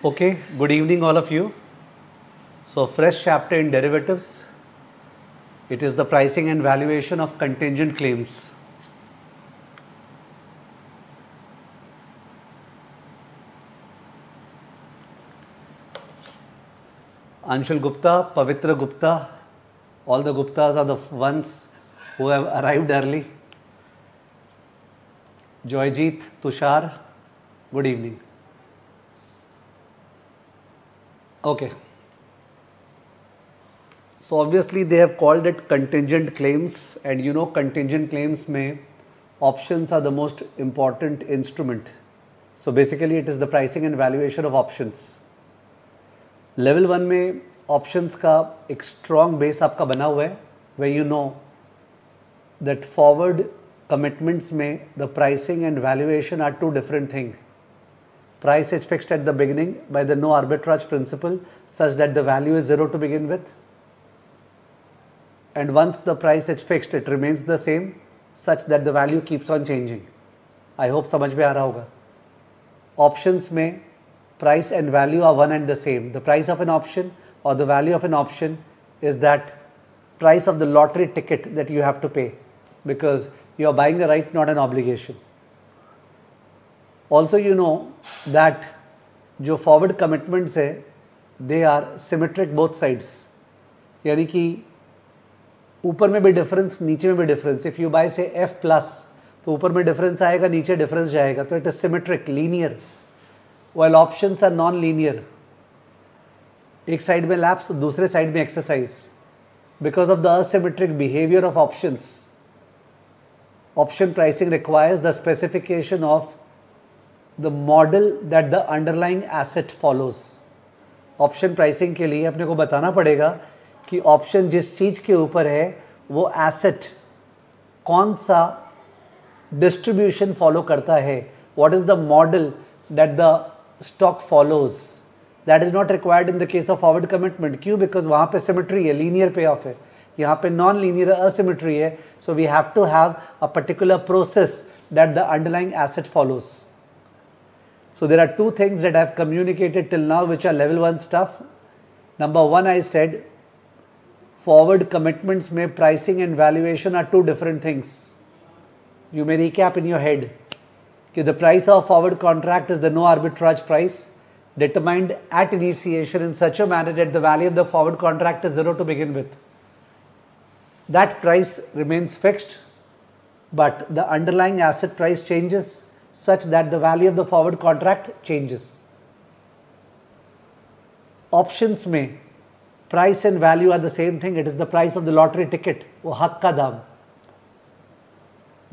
Okay, good evening all of you. So fresh chapter in derivatives. It is the pricing and valuation of contingent claims. Anshul Gupta, Pavitra Gupta, all the Guptas are the ones who have arrived early. Joyjeet, Tushar, good evening. Okay. So obviously they have called it contingent claims, and you know contingent claims में options are the most important instrument. So basically it is the pricing and valuation of options. Level 1 में options का एक strong base आपका बना हुआ है, where you know that forward commitments में the pricing and valuation are two different things. Price is fixed at the beginning by the no arbitrage principle such that the value is 0 to begin with, and once the price is fixed it remains the same such that the value keeps on changing. I hope समझ में आ रहा होगा. Options में price and value are one and the same. The price of an option or the value of an option is that price of the lottery ticket that you have to pay, because you are buying a right, not an obligation. Also you know that जो forward commitments है they are symmetric both sides, यानी कि ऊपर में भी difference नीचे में भी डिफरेंस. इफ यू बाय से F प्लस तो ऊपर में डिफरेंस आएगा, नीचे डिफरेंस जाएगा, तो it is symmetric, linear. While options are non linear. एक साइड में लैप्स, दूसरे साइड में exercise. Because of the asymmetric behaviour of options, option pricing requires the specification of the model that the underlying asset follows. Option pricing के लिए अपने को बताना पड़ेगा कि ऑप्शन जिस चीज के ऊपर है वो एसेट कौन सा डिस्ट्रीब्यूशन फॉलो करता है. What is the model that the stock follows. That is not required in the case of forward commitment. क्यों? बिकॉज वहां पे सिमेट्री है, लीनियर पे ऑफ है. यहाँ पे नॉन लीनियर असिमेट्री है. So we have to have a particular process that the underlying asset follows. So there are two things that I have communicated till now which are level 1 stuff. Number 1, I said forward commitments में pricing and valuation are two different things. You may recap in your head कि the price of forward contract is the no arbitrage price determined at initiation in such a manner that the value of the forward contract is 0 to begin with. That price remains fixed, but the underlying asset price changes such that the value of the forward contract changes. Options में price and value are the same thing. It is the price of the lottery ticket, वो हक का दाम.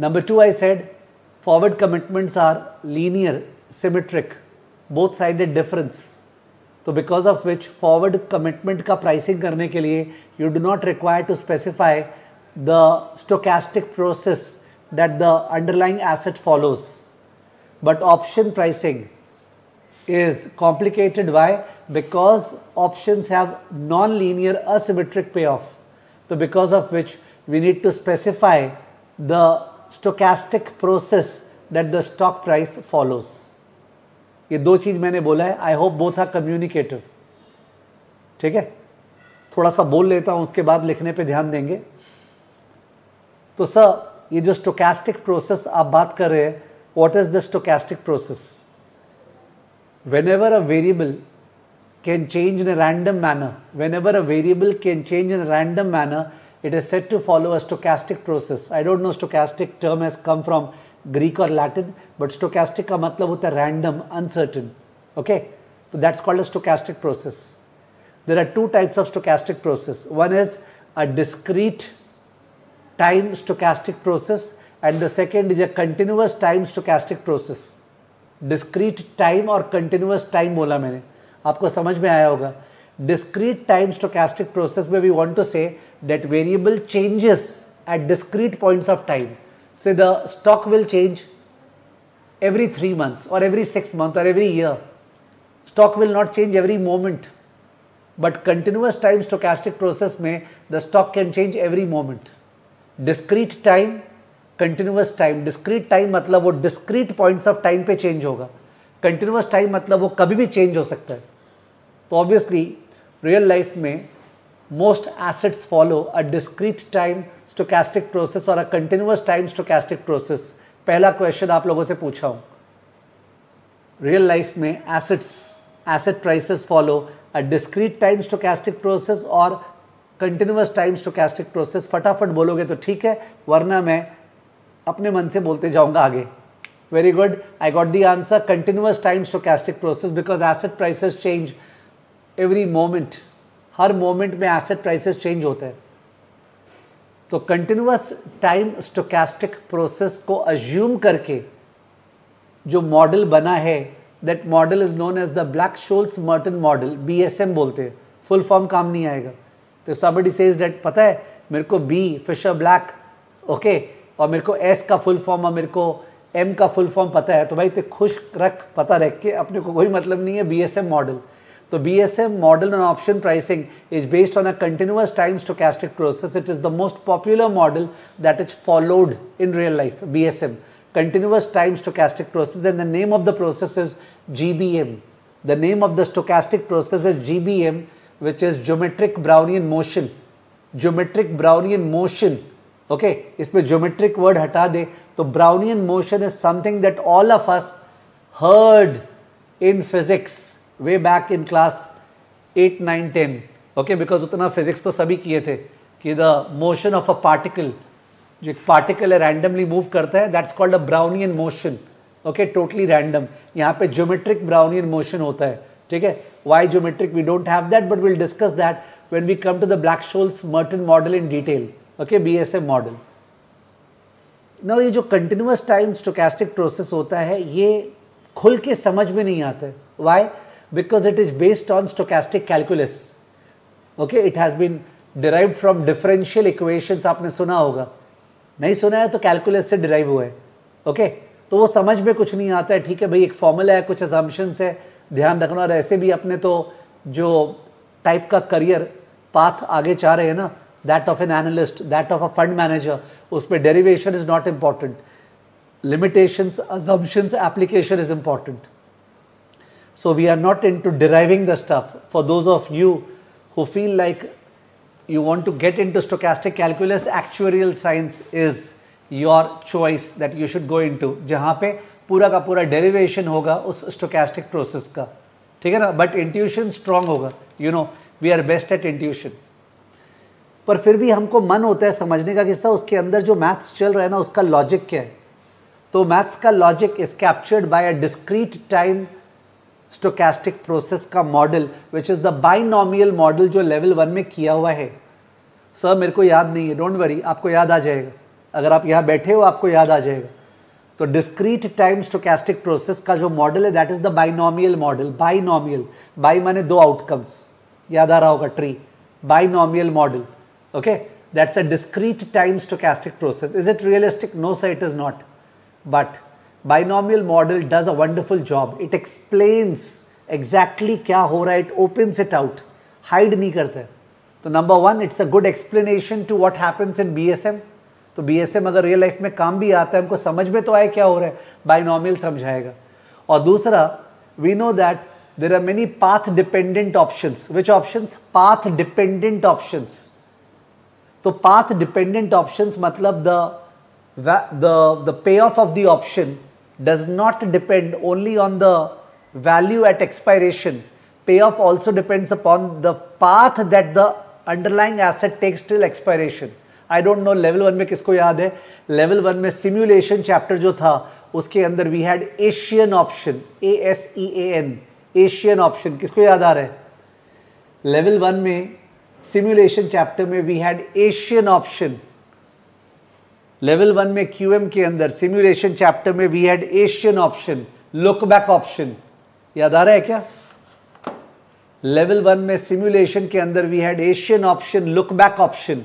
Number 2, I said forward commitments are linear, symmetric, both sided difference. तो because of which forward commitment का pricing करने के लिए you do not require to specify the stochastic process that the underlying asset follows. But option pricing is complicated. Why? Because options have non-linear asymmetric payoff. So because of which we need to specify the stochastic process that the stock price follows. ये दो चीज मैंने बोला है. I hope both are communicative. ठीक है, थोड़ा सा बोल लेता हूं, उसके बाद लिखने पे ध्यान देंगे. तो सर ये जो stochastic process आप बात कर रहे हैं, what is the stochastic process? Whenever a variable can change in a random manner, it is said to follow a stochastic process. I don't know stochastic term has come from Greek or Latin, but stochastic का मतलब होता है random, uncertain. Okay, so that's called a stochastic process. There are two types of stochastic process. One is a discrete time stochastic process, and the second is a continuous time stochastic process. Discrete time और continuous time बोला मैंने, आपको समझ में आया होगा. Discrete time stochastic process में we want to say that variable changes at discrete points of time. Say the stock will change every 3 months or every 6 months or every year. Stock will not change every moment. But continuous time stochastic process में the stock can change every moment. Discrete time, continuous time. Discrete time मतलब वो discrete points of time पे change होगा. Continuous time मतलब वो कभी भी change हो सकता है। तो ऑब्वियसली रियल लाइफ में most assets follow a discrete time stochastic process और a continuous time stochastic process. पहला क्वेश्चन आप लोगों से पूछा हूं, रियल लाइफ में asset prices follow a discrete time stochastic process और कंटिन्यूस टाइम स्टोकैस्टिक प्रोसेस। फटाफट बोलोगे तो ठीक है, वरना मैं अपने मन से बोलते जाऊंगा आगे। Very good, I got the answer, continuous time stochastic process, because asset prices change every moment. हर मोमेंट में एसेट प्राइसेस चेंज होते हैं। तो कंटिन्यूस टाइम स्टोकैस्टिक प्रोसेस को अज्यूम करके जो मॉडल बना है, that model is known as the Black Scholes Merton model, BSM बोलते हैं। फुल फॉर्म काम नहीं आएगा। तो somebody says that पता है मेरे को B फिशर ब्लैक, ओके, और मेरे को S का फुल फॉर्म और मेरे को M का फुल फॉर्म पता है, तो भाई ते खुश रख, पता रख के, अपने को कोई मतलब नहीं है BSM मॉडल। तो BSM model on option pricing is based on a continuous time stochastic process. It is the most popular model that is followed in real life, BSM, continuous time stochastic process, and the name of the process is GBM. The name of the stochastic process is GBM, which is geometric Brownian motion. Geometric Brownian motion, okay, इसमें geometric word हटा दे तो Brownian motion is something that all of us heard in physics way back in class 8, 9, 10, okay, because उतना physics तो सभी किए थे कि the motion of a particle, जो एक particle है randomly move करता है, that's called a Brownian motion, okay, totally random। यहाँ पे geometric Brownian motion होता है, ठीक है। Why geometric? We don't have that, but we'll discuss that when we come to the Black-Scholes Merton model in detail, okay, BSM model। Now ये जो continuous time stochastic process होता है, ये खुल के समझ में नहीं आता है। Why? Because it is based on stochastic calculus, okay, it has been derived from differential equations। आपने सुना होगा, नहीं सुना है तो कैलकुलस से डिराइव हुआ है, ओके। तो वो समझ में कुछ नहीं आता है, ठीक है भाई, एक फॉर्मूला है, कुछ असम्पशंस है, ध्यान रखना। और ऐसे भी अपने तो जो टाइप का करियर पाथ आगे चाह रहे हैं ना, that of an analyst, that of a fund manager, उसमें derivation is not important, limitations, assumptions, application is important. So we are not into deriving the stuff. For those of you who feel like you want to get into stochastic calculus, actuarial science is your choice that you should go into, जहाँ पे पूरा का पूरा derivation होगा उस stochastic process का, ठीक है ना। But intuition strong होगा, you know, we are best at intuition। पर फिर भी हमको मन होता है समझने का किस्सा, उसके अंदर जो मैथ्स चल रहा है ना, उसका लॉजिक क्या है। तो मैथ्स का logic is captured by a discrete time stochastic process का model, which is the binomial model, जो लेवल 1 में किया हुआ है। सर मेरे को याद नहीं है, डोंट वरी, आपको याद आ जाएगा। अगर आप यहाँ बैठे हो आपको याद आ जाएगा। तो डिस्क्रीट टाइम स्टोकैस्टिक प्रोसेस का जो मॉडल है, that is the binomial model. Binomial, bi माने दो आउटकम्स, याद आ रहा होगा, tree, binomial model, okay, that's a discrete time stochastic process. Is it realistic? No sir, it is not. But binomial model does a wonderful job. It explains exactly क्या हो रहा है, it opens it out, hide नहीं करता है। तो number one, it's a good explanation to what happens in BSM। तो BSM अगर रियल लाइफ में काम भी आता है, हमको समझ में तो आए क्या हो रहा है, बाइनॉमियल समझाएगा। और दूसरा, we know that there are many path dependent options। Which options? Path dependent options। तो path dependent options मतलब the payoff of the option does not depend only on the value at expiration. Payoff also depends upon the path that the underlying asset takes till expiration. I don't know level 1 में किसको याद है, level 1 में simulation chapter जो था, उसके अंदर we had Asian option, ASEAN, Asian option, किसको याद आ रहा है? level 1 में simulation chapter में we had Asian option। Level 1 में QM के अंदर सिमुलेशन चैप्टर में we had Asian option, look back option, याद आ रहा है क्या? लेवल 1 में सिमुलेशन के अंदर we had Asian option, look back option,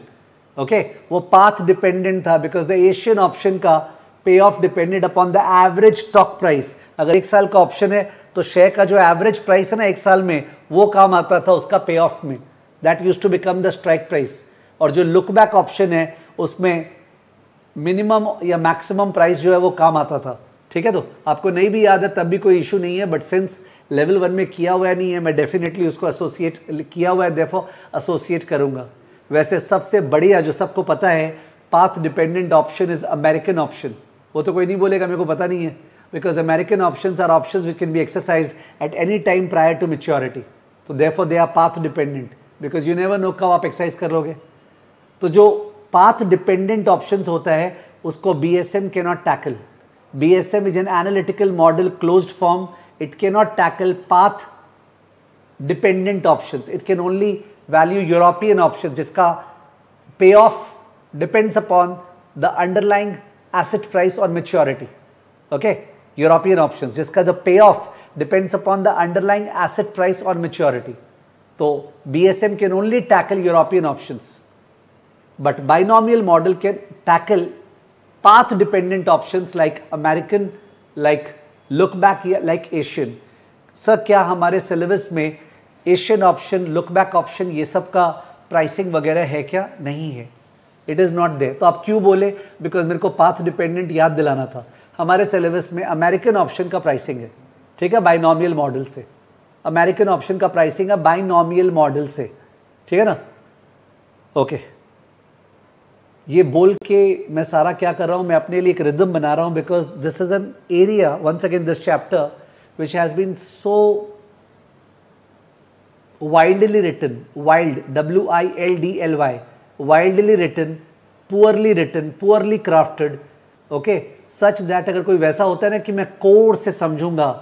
okay. वो पाथ डिपेंडेंट था, बिकॉज द एशियन ऑप्शन का payoff depended upon the average stock price. अगर 1 साल का ऑप्शन है तो शेयर का जो एवरेज प्राइस है ना 1 साल में, वो काम आता था उसका पे ऑफ में, that used to become the strike price. और जो लुक बैक ऑप्शन है उसमें मिनिमम या मैक्सिमम प्राइस जो है वो काम आता था, ठीक है, तो आपको नहीं भी याद है तब भी कोई इशू नहीं है, बट सिंस लेवल 1 में किया हुआ नहीं है, मैं डेफिनेटली उसको एसोसिएट किया हुआ है, देयरफॉर एसोसिएट करूंगा। वैसे सबसे बढ़िया जो सबको पता है, path dependent option is American option. वो तो कोई नहीं बोलेगा मेरे को पता नहीं है, because American options are options which can be exercised at any time prior to maturity, तो therefore they are path dependent, because you never know कब आप एक्सरसाइज कर लोगे। तो जो पाथ डिपेंडेंट ऑप्शंस होता है उसको BSM can not tackle. BSM is an analytical model closed form. It cannot tackle path dependent options. It can only value European options जिसका payoff depends upon the underlying asset price or maturity. Okay, European options जिसका the payoff depends upon the underlying asset price or maturity. तो BSM can only tackle European options, but binomial model can tackle path dependent options like American, like look back, like Asian. Sir क्या हमारे syllabus में Asian option, look back option, ये सब का pricing वगैरह है क्या? नहीं है, इट इज़ नॉट देयर। तो आप क्यों बोले? बिकॉज मेरे को पाथ डिपेंडेंट याद दिलाना था। हमारे सिलेबस में अमेरिकन ऑप्शन का प्राइसिंग है, ठीक है, बाइनॉमियल मॉडल से। अमेरिकन ऑप्शन का प्राइसिंग है बाइनॉमियल मॉडल से, ठीक है ना? ओके, ये बोल के मैं सारा क्या कर रहा हूँ, मैं अपने लिए एक रिदम बना रहा हूँ, because this is an area, once again this chapter which has been so wildly written, wild WILDLY, wildly written, poorly crafted, okay, such that अगर कोई वैसा होता है ना कि मैं कोर से समझूंगा,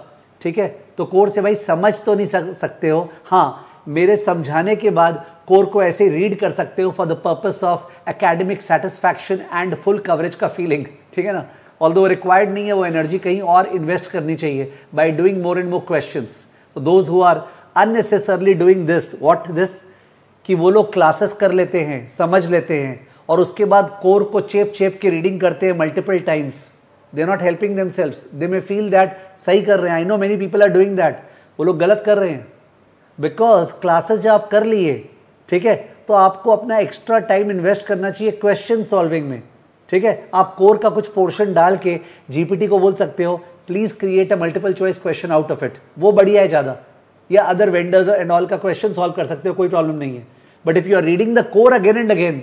ठीक है, तो कोर से भाई समझ तो नहीं सकते हो, हाँ मेरे समझाने के बाद कोर को ऐसे रीड कर सकते हो for the purpose of academic satisfaction and full coverage का फीलिंग, ठीक है ना? ऑल्दो रिक्वायर्ड नहीं है, वो एनर्जी कहीं और इन्वेस्ट करनी चाहिए by doing more and more questions. तो those who are unnecessarily doing this, what this, कि वो लोग क्लासेस कर लेते हैं, समझ लेते हैं, और उसके बाद कोर को चेप के रीडिंग करते हैं multiple times, they are not helping themselves, they may feel that सही कर रहे हैं, I know many people are doing that, वो लोग गलत कर रहे हैं। बिकॉज क्लासेस जब आप कर लिए, ठीक है, तो आपको अपना एक्स्ट्रा टाइम इन्वेस्ट करना चाहिए क्वेश्चन सॉल्विंग में, ठीक है? आप कोर का कुछ पोर्शन डाल के GPT को बोल सकते हो please create a multiple choice question out of it, वो बढ़िया है ज़्यादा, या अदर वेंडर्स एंड ऑल का क्वेश्चन सॉल्व कर सकते हो, कोई प्रॉब्लम नहीं है। But if you are reading the core again and again,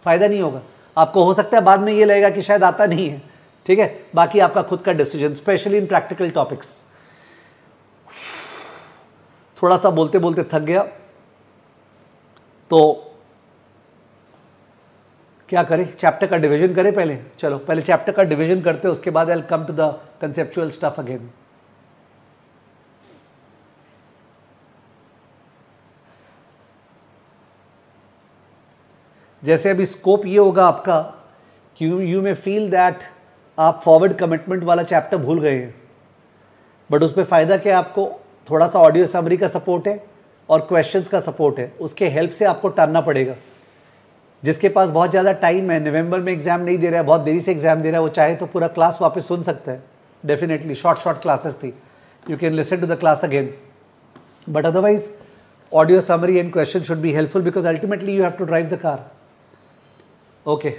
फायदा नहीं होगा आपको। हो सकता है बाद में ये लगेगा कि शायद आता नहीं है, ठीक है, बाकी आपका खुद का decision, specially in practical topics. थोड़ा सा बोलते बोलते थक गया, तो क्या करें, चैप्टर का डिवीजन करें पहले? चलो पहले चैप्टर का डिवीजन करते हैं, उसके बाद I will come to the conceptual stuff again. जैसे अभी स्कोप ये होगा आपका कि यू मे फील दैट आप फॉरवर्ड कमिटमेंट वाला चैप्टर भूल गए हैं, बट उसमें फ़ायदा क्या है, आपको थोड़ा सा ऑडियो समरी का सपोर्ट है और क्वेश्चंस का सपोर्ट है, उसके हेल्प से आपको टरना पड़ेगा। जिसके पास बहुत ज़्यादा टाइम है, नवंबर में एग्जाम नहीं दे रहा है, बहुत देरी से एग्जाम दे रहा है, वो चाहे तो पूरा क्लास वापस सुन सकता है, डेफिनेटली शॉर्ट क्लासेस थी, you can listen to the class again, but otherwise audio summary and question should be helpful because ultimately you have to drive the car. Okay,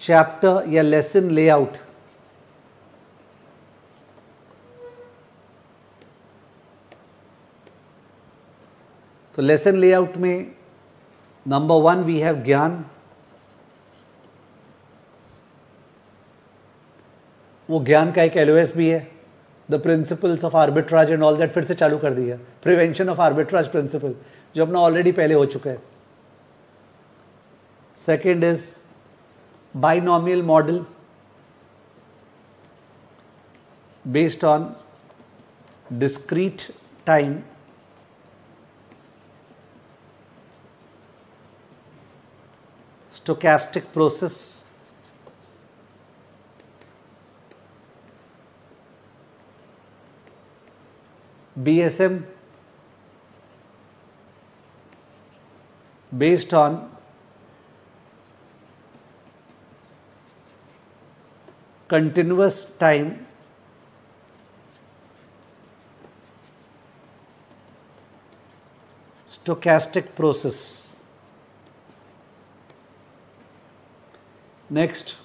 chapter या लेसन लेआउट। तो lesson layout में number 1 we have ज्ञान, वो ज्ञान का एक LOS भी है, the principles of arbitrage and all that, फिर से चालू कर दिया, प्रिवेंशन ऑफ आर्बिट्राज प्रिंसिपल, जो अपना ऑलरेडी पहले हो चुका है। Second is binomial model based on discrete time stochastic process BSM based on continuous time stochastic process। Next,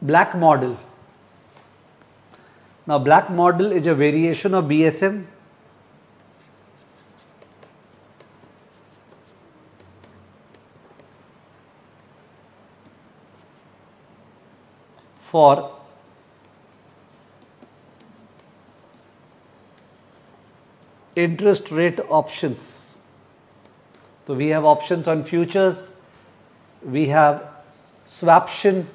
black model. Now black model is a variation of BSM for interest rate options. So we have options on futures, we have swaption,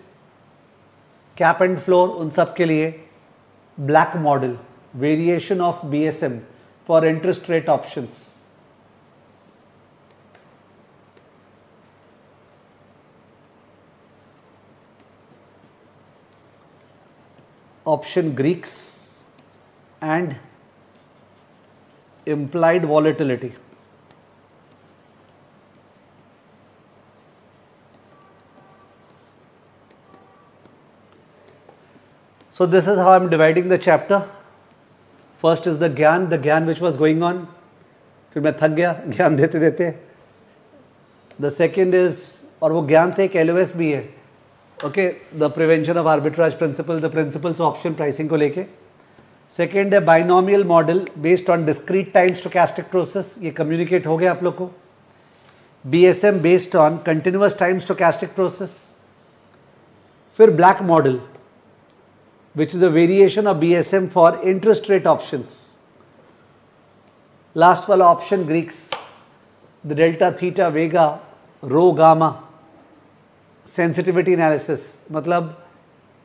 cap and floor, उन सब के लिए black model, variation of BSM for interest rate options. Option Greeks and implied volatility. So this is how I am dividing the chapter. First is the Gyan which was going on. फिर मैं थक गया ज्ञान देते देते. The second is, और वो ज्ञान से एक LOS भी है. Okay, the prevention of arbitrage principle, the principles of option pricing को लेके. Second है binomial model based on discrete time stochastic process. ये communicate हो गया आप लोग को. BSM based on continuous time stochastic process. फिर black model, which is a variation of BSM for interest rate options. Last वाला option Greeks, the delta, theta, vega, rho, gamma, sensitivity analysis. मतलब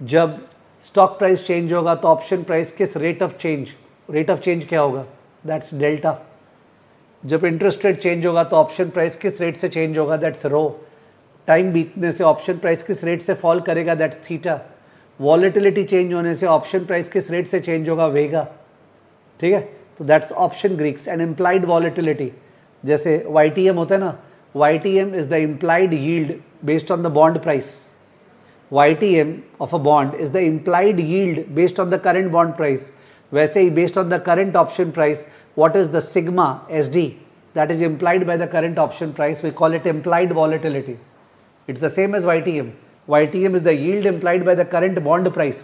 जब stock price change होगा तो option price किस rate of change क्या होगा? That's delta. जब interest rate change होगा तो option price किस rate से change होगा? That's rho. Time बीतने से option price किस rate से fall करेगा? That's theta. वॉलेटिलिटी चेंज होने से ऑप्शन प्राइस किस रेट से चेंज होगा? वेगा. ठीक है, तो that's option Greeks. And implied volatility, जैसे YTM होता है ना, YTM is the implied yield based on the bond price. YTM of a bond is the implied yield based on the current bond price. वैसे ही based on the current option price, what is the sigma SD that is implied by the current option price, we call it implied volatility. It's the same as YTM. YTM is the yield implied by the current bond price.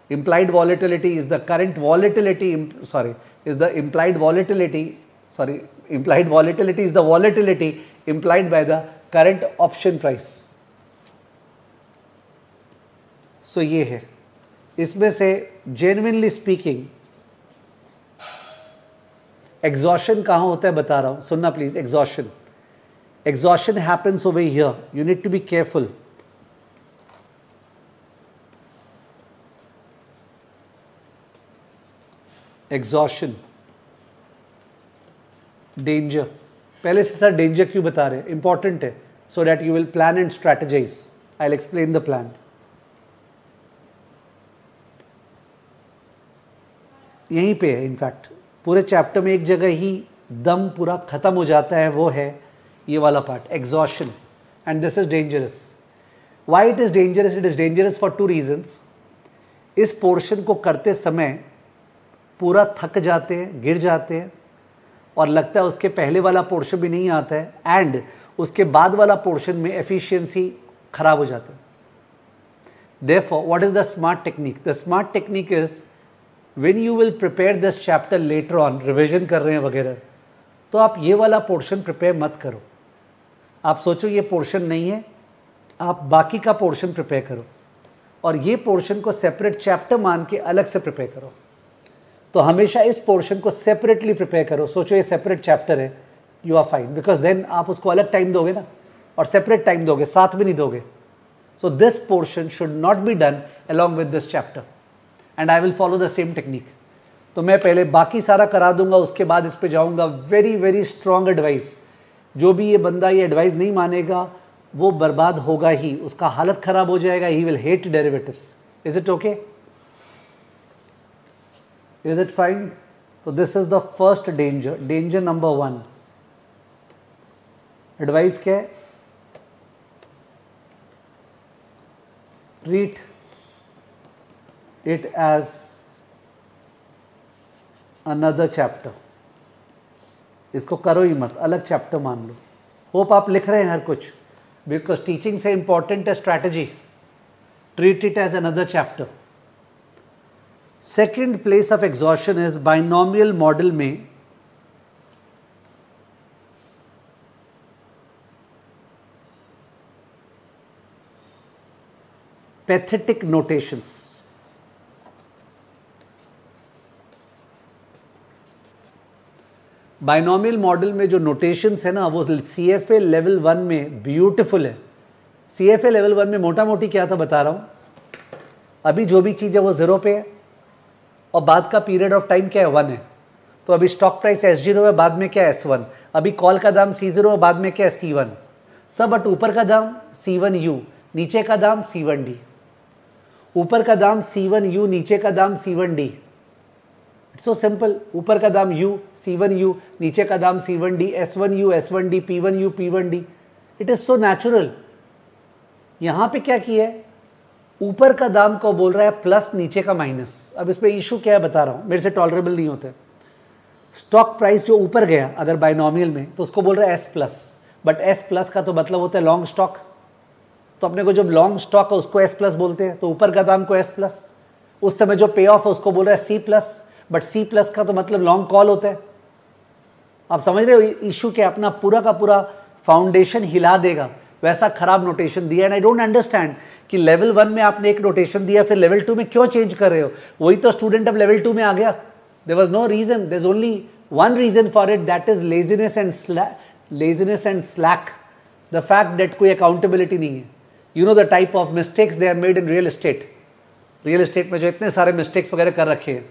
Implied volatility is the current volatility, implied volatility is the volatility implied by the current option price. So ये है. इसमें से genuinely speaking exhaustion कहाँ होता है बता रहा हूँ, सुनना please. Exhaustion happens over here. You need to be careful. Exhaustion, danger. पहले से सर डेंजर क्यों बता रहे हैं? इंपॉर्टेंट है, so that you will plan and strategise. I will explain the plan. यहीं पे है, इनफैक्ट पूरे चैप्टर में एक जगह ही दम पूरा खत्म हो जाता है, वो है ये वाला part, exhaustion. And this is dangerous. Why it is dangerous? It is dangerous for 2 reasons. इस पोर्शन को करते समय पूरा थक जाते हैं, गिर जाते हैं, और लगता है उसके पहले वाला पोर्शन भी नहीं आता है, एंड उसके बाद वाला पोर्शन में एफिशिएंसी खराब हो जाता है. Therefore what is the smart technique? The smart technique is when you will prepare this chapter later on, revision कर रहे हैं वगैरह, तो आप ये वाला पोर्शन प्रिपेयर मत करो. आप सोचो ये पोर्शन नहीं है, आप बाकी का पोर्शन प्रिपेयर करो, और ये पोर्शन को सेपरेट चैप्टर मान के अलग से प्रिपेयर करो. तो हमेशा इस पोर्शन को सेपरेटली प्रिपेयर करो. सोचो ये सेपरेट चैप्टर है, you are fine, because then आप उसको अलग टाइम दोगे ना, और सेपरेट टाइम दोगे, साथ में नहीं दोगे. So this portion should not be done along with this chapter, and I will follow the same technique. तो मैं पहले बाकी सारा करा दूंगा, उसके बाद इस पे जाऊंगा. Very very strong advice. जो भी ये बंदा ये एडवाइस नहीं मानेगा वो बर्बाद होगा ही, उसका हालत खराब हो जाएगा. He will hate derivatives. Is it okay? Is it fine? So this is the first danger. Danger number 1. Advice क्या है? Treat it as another chapter. इसको करो ही मत, अलग चैप्टर मान लो। होप आप लिख रहे हैं हर कुछ, बिकॉज टीचिंग से इंपॉर्टेंट है strategy, treat it as another chapter. Second place of exhaustion is binomial model में पैथेटिक नोटेशंस। बाइनोमियल मॉडल में जो नोटेशंस है ना, वो CFA लेवल 1 में ब्यूटीफुल है। CFA लेवल 1 में मोटा मोटी क्या था बता रहा हूँ, अभी जो भी चीज़ है वो 0 पे है और बाद का पीरियड ऑफ टाइम क्या है 1 है। तो अभी स्टॉक प्राइस S0 है, बाद में क्या है S1, अभी कॉल का दाम C0 है, बाद में क्या है C1 सब, बट ऊपर का दाम C1U, नीचे का दाम C1D, ऊपर का दाम C1U, नीचे का दाम C1D। इट्स सो सिंपल, ऊपर का दाम U, C1U, नीचे का दाम C1D, S1U, S1D, P1U, P1D। It is so natural. यहां पे क्या किया है, ऊपर का दाम को बोल रहा है प्लस, नीचे का माइनस। अब इस पे इशू क्या है बता रहा हूं, मेरे से टॉलरेबल नहीं होते। स्टॉक प्राइस जो ऊपर गया अगर बाइनोमियल में, तो उसको बोल रहा है S plus, but S plus का तो मतलब होता है लॉन्ग स्टॉक। तो अपने को जब लॉन्ग स्टॉक है उसको S प्लस बोलते हैं, तो ऊपर का दाम को S प्लस। उस समय जो पे ऑफ है उसको बोल रहा है C plus, but C plus का तो मतलब लॉन्ग कॉल होता है। आप समझ रहे हो इशू क्या, अपना पूरा का पूरा फाउंडेशन हिला देगा, वैसा खराब नोटेशन दिया। एंड आई डोंट अंडरस्टैंड कि लेवल 1 में आपने एक नोटेशन दिया, फिर लेवल 2 में क्यों चेंज कर रहे हो। वही तो स्टूडेंट अब लेवल 2 में आ गया। There was no reason, there is only one reason for it, that is laziness and slack, the fact that कोई अकाउंटेबिलिटी नहीं है। You know the type of mistakes they are made in real estate. Real estate में जो इतने सारे mistakes वगैरह कर रखे हैं,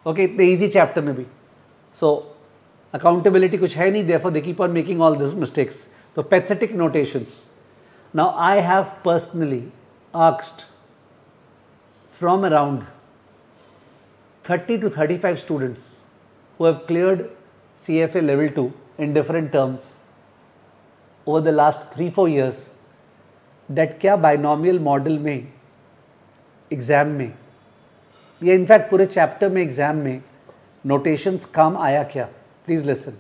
ओके, इतने ईजी चैप्टर में भी। सो अकाउंटेबिलिटी कुछ है नहीं, therefore they keep on making all this mistakes. तो pathetic notations. Now I have personally asked from around 30 to 35 students who have cleared CFA level 2 in different terms over the last 3-4 years that क्या binomial model में exam में या in fact पूरे chapter में exam में notations काम आया क्या। Please listen,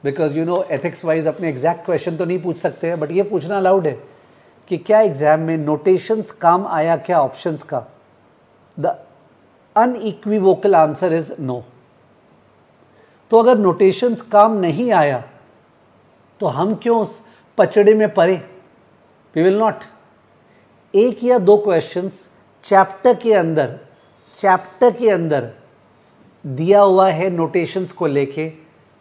because you know ethics wise अपने एग्जैक्ट क्वेश्चन तो नहीं पूछ सकते हैं, बट ये पूछना अलाउड है कि क्या एग्जाम में नोटेशंस काम आया क्या ऑप्शंस का। The unequivocal answer is no. तो अगर नोटेशंस काम नहीं आया तो हम क्यों उस पचड़े में पड़े। We will not. एक या दो क्वेश्चंस चैप्टर के अंदर दिया हुआ है नोटेशंस को लेके,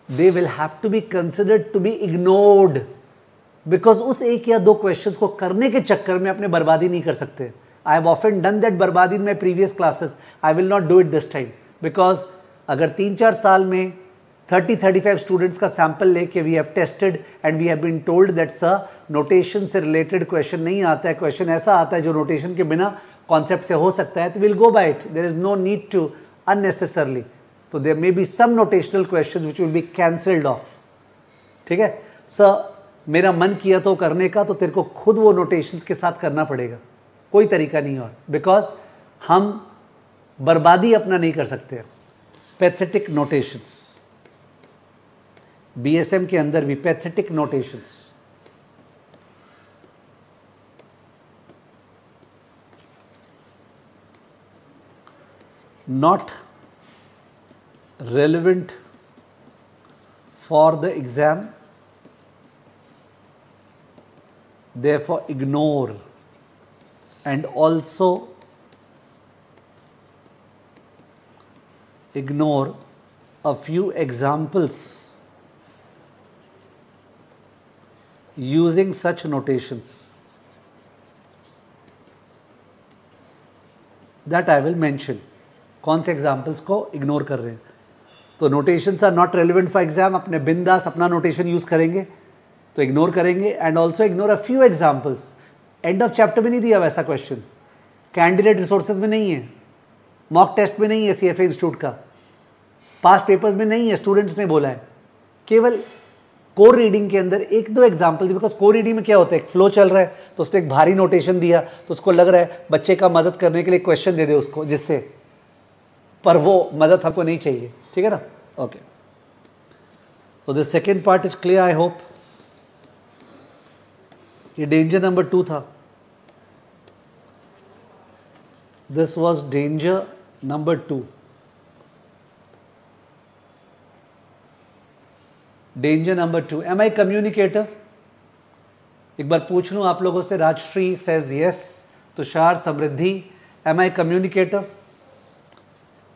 they will have to be considered to be ignored, because उस एक या दो क्वेश्चंस को करने के चक्कर में अपने बर्बादी नहीं कर सकते। I have often done that बर्बादी in my previous classes, I will not do it this time, because अगर 3-4 साल में 30-35 स्टूडेंट्स का सैंपल लेके we have tested and we have been told that sir notation से रिलेटेड क्वेश्चन नहीं आता है, क्वेश्चन ऐसा आता है जो नोटेशन के बिना कॉन्सेप्ट से हो सकता है, तो will go by it. There is no need to unnecessarily, तो there may be some notational questions which will be cancelled off। ठीक है सर, मेरा मन किया तो करने का, तो तेरे को खुद वो नोटेशंस के साथ करना पड़ेगा, कोई तरीका नहीं और, बिकॉज हम बर्बादी अपना नहीं कर सकते। पैथेटिक नोटेशंस, BSM के अंदर भी pathetic notations. Not relevant for the exam, therefore ignore, and also ignore a few examples using such notations that I will mention। कौन से एग्जाम्पल्स को इग्नोर कर रहे हैं। तो notations are not relevant for exam, अपने बिंदास अपना नोटेशन यूज करेंगे तो इग्नोर करेंगे। And also ignore a few examples. End of chapter में नहीं दिया वैसा क्वेश्चन, कैंडिडेट रिसोर्सेज में नहीं है, मॉक टेस्ट में नहीं है, CFA इंस्टीट्यूट का पास्ट पेपर्स में नहीं है, स्टूडेंट्स ने बोला है। केवल कोर रीडिंग के अंदर 1-2 एग्जाम्पल, बिकॉज कोर रीडिंग में क्या होता है, एक फ्लो चल रहा है तो उसने एक भारी नोटेशन दिया तो उसको लग रहा है बच्चे का मदद करने के लिए क्वेश्चन दे दे उसको, जिससे, पर वो मदद हमको नहीं चाहिए। ठीक है ना, okay. So the second part is clear, I hope. ये danger number 2 था. This was danger number 2. Danger number 2. Am I communicator? एक बार पूछ लूँ आप लोगों से. Rajshree says yes. Tushar, Samriddhi, am I communicator?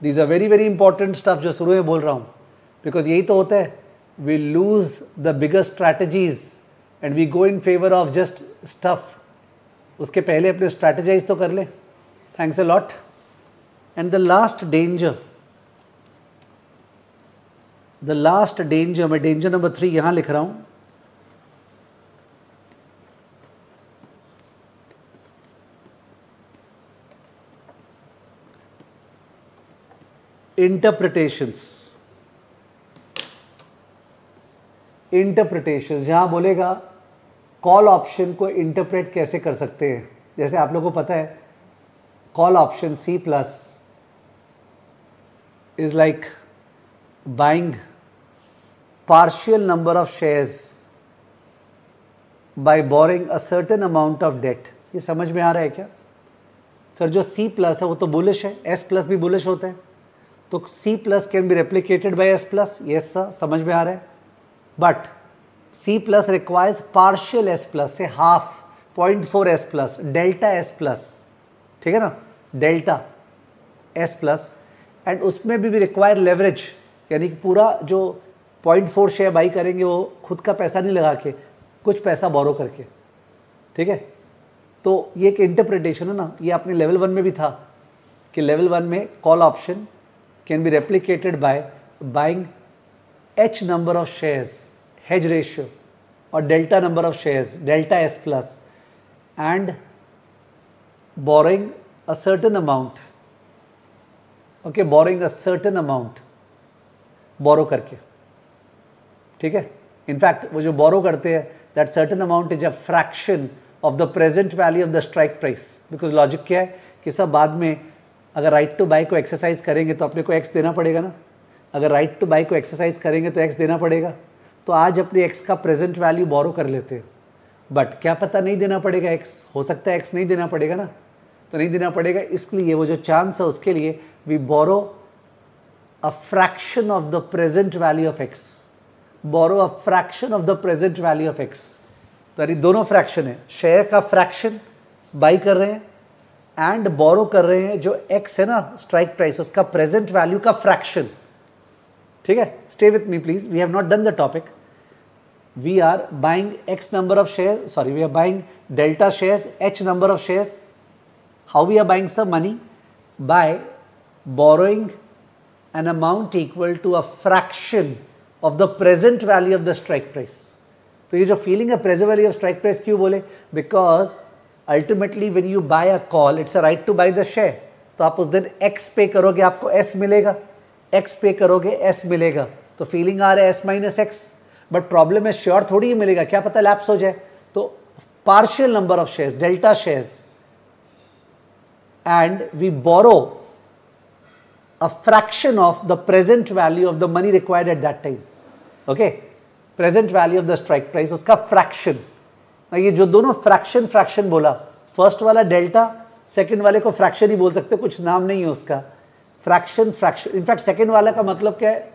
These are very very important stuff जो शुरू में बोल रहा हूँ. Because यही तो होता है. We lose the bigger strategies and we go in favor of just stuff. उसके पहले अपने strategize तो कर ले. Thanks a lot. And the last danger. The last danger, मैं danger number 3 यहाँ लिख रहा हूँ. Interpretations. जहाँ बोलेगा कॉल ऑप्शन को इंटरप्रेट कैसे कर सकते हैं. जैसे आप लोगों को पता है call option C+ is like buying partial number of shares by borrowing a certain amount of debt. ये समझ में आ रहा है क्या सर? जो C+ है वो तो बुलिश है, S+ भी बुलिश होता है, तो C+ can be replicated by S+. Yes sir, समझ में आ रहा है. But C+ requires partial S+, से हाफ, 0.4 S+, डेल्टा S+, ठीक है ना, डेल्टा S+, एंड उसमें भी रिक्वायर लेवरेज, यानी कि पूरा जो 0.4 शेयर बाई करेंगे वो खुद का पैसा नहीं लगा के, कुछ पैसा बोरो करके. ठीक है, तो ये एक इंटरप्रिटेशन है ना. ये अपने लेवल 1 में भी था कि लेवल 1 में call option can be replicated by buying H number of shares, hedge ratio, or delta number of shares, delta S+, and borrowing a certain amount. Okay, borrowing a certain amount, borrow करके. ठीक है. In fact, वो जो borrow करते हैं, that certain amount is a fraction of the present value of the strike price. Because logic क्या है कि सब बाद में अगर राइट टू बाई को एक्सरसाइज करेंगे तो अपने को एक्स देना पड़ेगा ना. अगर राइट टू बाई को एक्सरसाइज करेंगे तो एक्स देना पड़ेगा. तो आज अपने एक्स का प्रेजेंट वैल्यू बोरो कर लेते हैं, बट क्या पता नहीं देना पड़ेगा एक्स. हो सकता है एक्स नहीं देना पड़ेगा ना, तो नहीं देना पड़ेगा. इसलिए वो जो चांस है उसके लिए we borrow a fraction of the present value of X. Borrow a fraction of the present value of X. तो यानी दोनों फ्रैक्शन है. शेयर का फ्रैक्शन बाई कर रहे हैं एंड बोरो कर रहे हैं जो एक्स है ना, स्ट्राइक प्राइस, उसका प्रेजेंट वैल्यू का फ्रैक्शन. ठीक है, stay with me please. We have not done the topic. We are buying X number of share, sorry, we are buying delta shares, H number of shares. How we are buying some money? By borrowing an amount equal to a fraction of the present value of the strike price. तो ये जो feeling है present value of strike price क्यों बोले? Because ultimately when you buy a call it's a right to buy the share. तो आप उस दिन एक्स पे करोगे आपको एस मिलेगा, एक्स पे करोगे एस मिलेगा. तो फीलिंग आ रहा है S minus X, but problem है श्योर थोड़ी ही मिलेगा, क्या पता लैप्स हो जाए. तो partial number of shares, delta shares, and we borrow a fraction of the present value of the money required at that time. Okay, present value of the strike price, उसका fraction. ये जो दोनों fraction fraction बोला, first वाला delta, second वाले को fraction ही बोल सकते, कुछ नाम नहीं है उसका. Fraction fraction. इनफैक्ट सेकंड वाला का मतलब क्या है,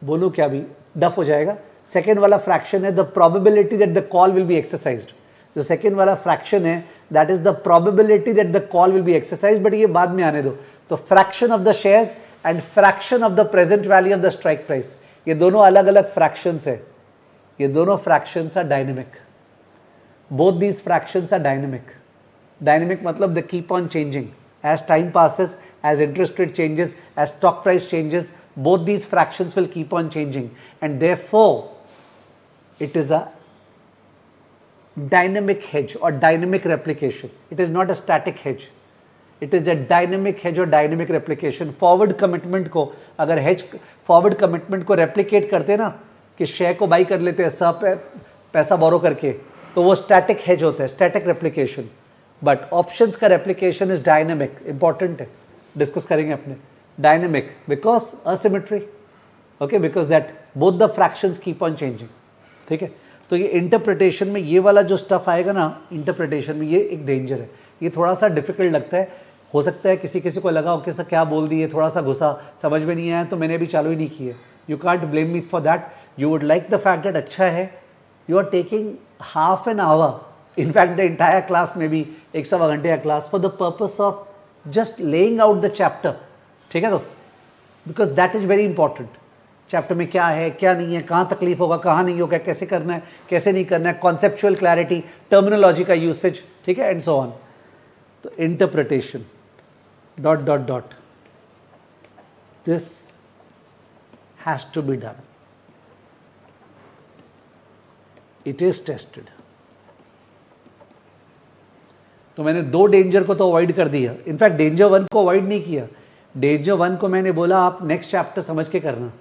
बोलो क्या भी डफ हो जाएगा. सेकंड वाला फ्रैक्शन है the probability that the call will be exercised. जो सेकंड वाला फ्रैक्शन है that is the probability that the call will be exercised, but ये बाद में आने दो. तो fraction of the shares and fraction of the present value of the strike price, ये दोनों अलग अलग फ्रैक्शंस है. ये दोनों fractions are dynamic. Both these fractions are dynamic. Dynamic matlab they keep on changing as time passes, as interest rate changes, as stock price changes. Both these fractions will keep on changing, and therefore it is a dynamic hedge or dynamic replication. It is not a static hedge. It is a dynamic hedge or dynamic replication. Forward commitment को अगर hedge forward commitment को replicate करते ना कि share को buy कर लेते हैं सब पैसा बोरो करके, तो वो स्टैटिक हेज होता है, स्टैटिक रेप्लिकेशन. बट ऑप्शंस का रेप्लिकेशन इज डायनेमिक. इंपॉर्टेंट है, डिस्कस करेंगे अपने. Dynamic because asymmetry. Okay, because that both the fractions keep on changing, ठीक है। तो ये इंटरप्रिटेशन में ये वाला जो स्टफ आएगा ना, इंटरप्रिटेशन में ये एक डेंजर है, ये थोड़ा सा डिफिकल्ट लगता है। हो सकता है किसी किसी को लगा कि सर क्या बोल दिए, थोड़ा सा घुसा, समझ में नहीं आया, तो मैंने अभी चालू ही नहीं किया। You can't blame me for that, you would like the fact that अच्छा है, you are taking half an hour, in fact the entire class में भी 1.25 घंटे का class for the purpose of just laying out the chapter, ठीक है। तो because that is very important, chapter में क्या है क्या नहीं है, कहाँ तकलीफ होगा कहाँ नहीं होगा, कैसे करना है कैसे नहीं करना है, कॉन्सेप्चुअल क्लैरिटी, टर्मिनोलॉजी का यूसेज, ठीक है, एंड सो ऑन। तो interpretation dot dot dot, this has to be done, it is tested. तो मैंने 2 डेंजर को तो अवॉइड कर दिया, इनफैक्ट डेंजर 1 को अवॉइड नहीं किया। डेंजर 1 को मैंने बोला आप नेक्स्ट चैप्टर समझ के करना,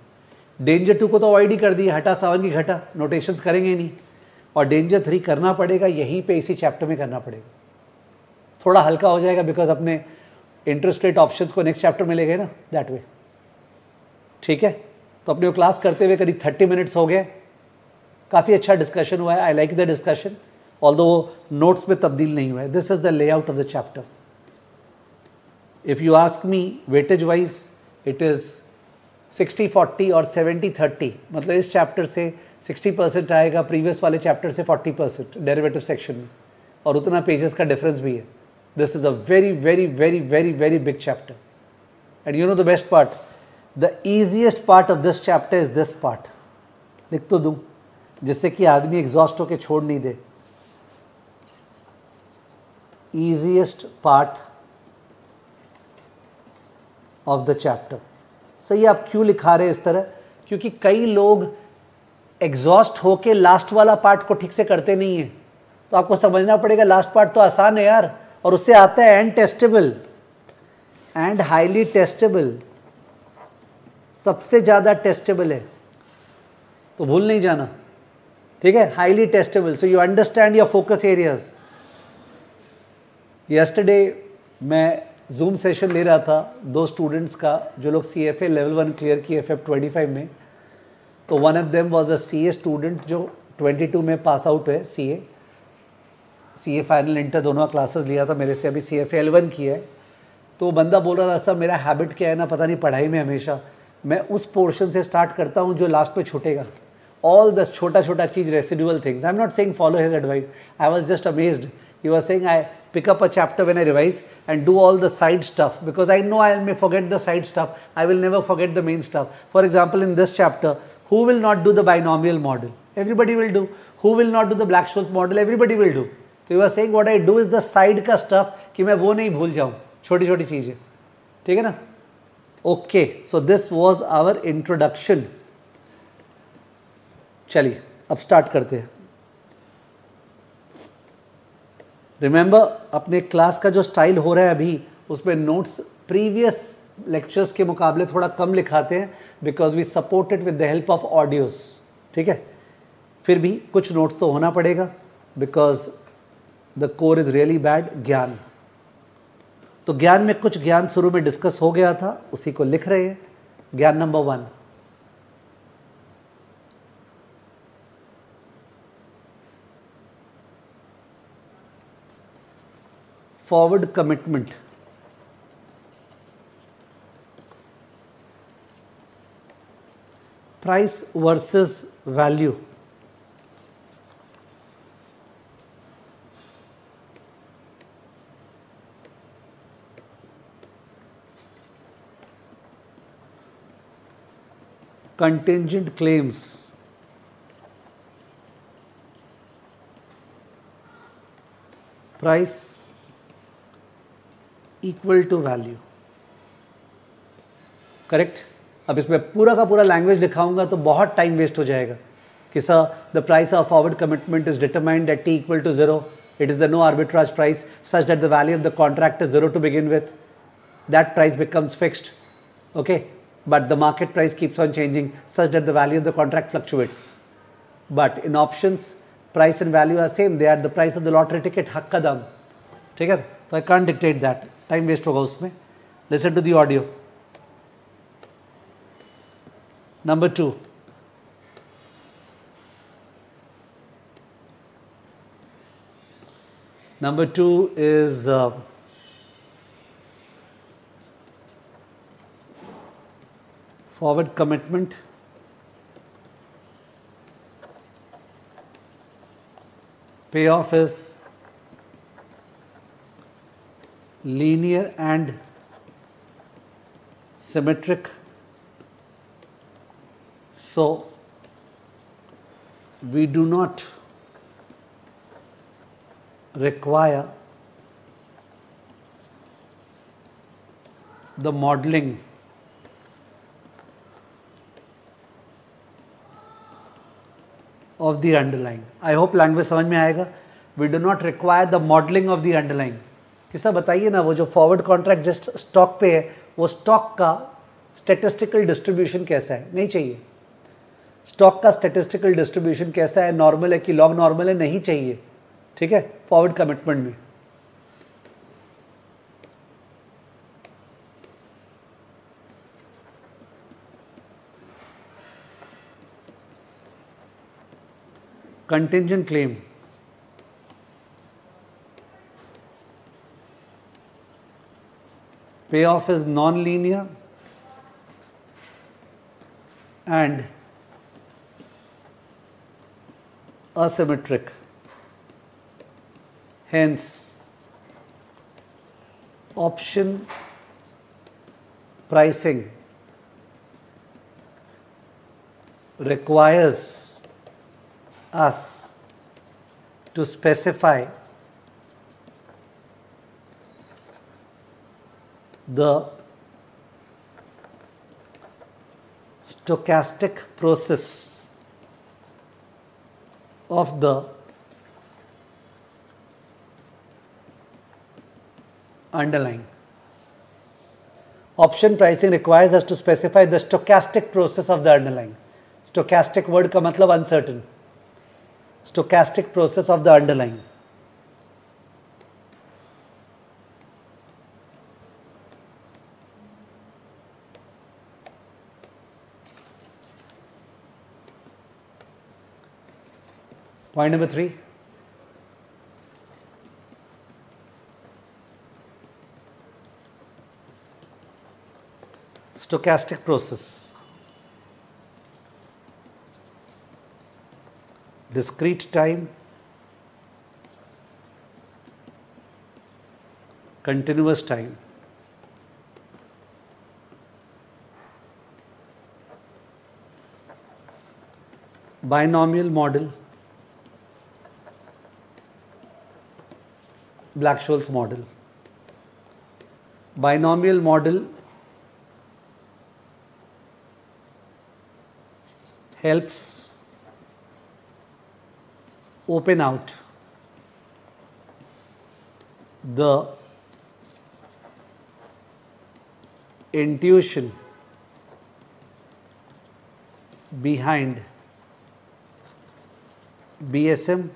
डेंजर 2 को तो अवॉइड ही कर दिया, हटा सावन की घटा, नोटेशंस करेंगे ही नहीं, और डेंजर 3 करना पड़ेगा यहीं पे, इसी चैप्टर में करना पड़ेगा। थोड़ा हल्का हो जाएगा बिकॉज अपने इंटरेस्ट रेट ऑप्शंस को नेक्स्ट चैप्टर में ले गए ना, दैट वे, ठीक है। तो अपने क्लास करते हुए करीब 30 मिनट्स हो गए, काफ़ी अच्छा डिस्कशन हुआ है, I like the discussion, although वो नोट्स में तब्दील नहीं हुआ है। This is the layout of the chapter. If you ask me weightage wise it is 60-40 और 70-30, मतलब इस चैप्टर से 60% आएगा, प्रीवियस वाले चैप्टर से 40% डेरिवेटिव सेक्शन में, और उतना पेजेस का डिफरेंस भी है। This is a very very very very very big chapter, and you know the best part, the easiest part of this chapter is this part. लिख तो दूँ जिससे कि आदमी एग्जॉस्ट होकर छोड़ नहीं दे। easiest part of the chapter। सही, आप क्यों लिखा रहे इस तरह, क्योंकि कई लोग एग्जॉस्ट होके लास्ट वाला पार्ट को ठीक से करते नहीं है, तो आपको समझना पड़ेगा लास्ट पार्ट तो आसान है यार, और उससे आता है and testable, and highly testable, सबसे ज़्यादा टेस्टेबल है, तो भूल नहीं जाना, ठीक है, highly testable. So you understand your focus areas. Yesterday मैं जूम सेशन ले रहा था 2 स्टूडेंट्स का जो लोग CFA लेवल 1 क्लियर किए FF25 में, तो one of them was a CA student जो 22 में पास आउट है, CA फाइनल इंटर दोनों क्लासेस लिया था मेरे से, अभी CFA L1 किया है। तो वो बंदा बोल रहा था सर मेरा हैबिट क्या है ना, पता नहीं पढ़ाई में हमेशा मैं उस पोर्शन से स्टार्ट करता हूँ जो लास्ट पे छूटेगा, ऑल द छोटा छोटा चीज़, residual things. I am not saying follow his advice, I was just amazed. He was saying I pick up a chapter when I revise and do all the side stuff because I know I may forget the side stuff. I will never forget the main stuff. For example, in this chapter, who will not do the binomial model? Everybody will do. Who will not do the Black-Scholes model? Everybody will do. So he was saying what I do is the side का stuff कि मैं वो नहीं भूल जाऊँ, छोटी छोटी चीज़ें, ठीक है ना? Okay, so this was our introduction. चलिए अब स्टार्ट करते हैं। रिमेंबर अपने क्लास का जो स्टाइल हो रहा है अभी, उसमें नोट्स प्रीवियस लेक्चर्स के मुकाबले थोड़ा कम लिखाते हैं because we support it with the help of audios, ठीक है। फिर भी कुछ नोट्स तो होना पड़ेगा because the core is really bad. ज्ञान, तो ज्ञान में कुछ ज्ञान शुरू में डिस्कस हो गया था, उसी को लिख रहे हैं। ज्ञान number 1, forward commitment. Price versus value. Contingent claims. Price equal to value, correct. अब इसमें पूरा का पूरा लैंग्वेज दिखाऊंगा तो बहुत टाइम वेस्ट हो जाएगा कि sir the price of forward commitment is determined at t equal to 0, it is the no arbitrage price such that the value of the contract is 0 to begin with, that price becomes fixed, okay, but the market price keeps on changing such that the value of the contract fluctuates. But in options, price and value are same, they are the price of the lottery ticket, हक का दाम, ठीक है। तो I can't dictate that, time waste होगा उसमें। Listen to the audio. Number two, is forward commitment payoff is linear and symmetric. So we do not require the modeling of the underlying. I hope language समझ में आएगा. We do not require the modeling of the underlying. किसा बताइए ना, वो जो forward contract just stock पे है, वो स्टॉक का स्टैटिस्टिकल डिस्ट्रीब्यूशन कैसा है, नहीं चाहिए. स्टॉक का स्टैटिस्टिकल डिस्ट्रीब्यूशन कैसा है, नॉर्मल है कि लॉग नॉर्मल है, नहीं चाहिए. ठीक है, फॉरवर्ड कमिटमेंट में. Contingent claim, payoff is non-linear and asymmetric. Hence, option pricing requires us to specify the stochastic process of the underlying. Option pricing requires us to specify the stochastic process of the underlying. Stochastic word का मतलब uncertain. Stochastic process of the underlying. Point number 3. Stochastic process. Discrete time, continuous time. Binomial model, Black-Scholes model. Binomial model helps open out the intuition behind BSM,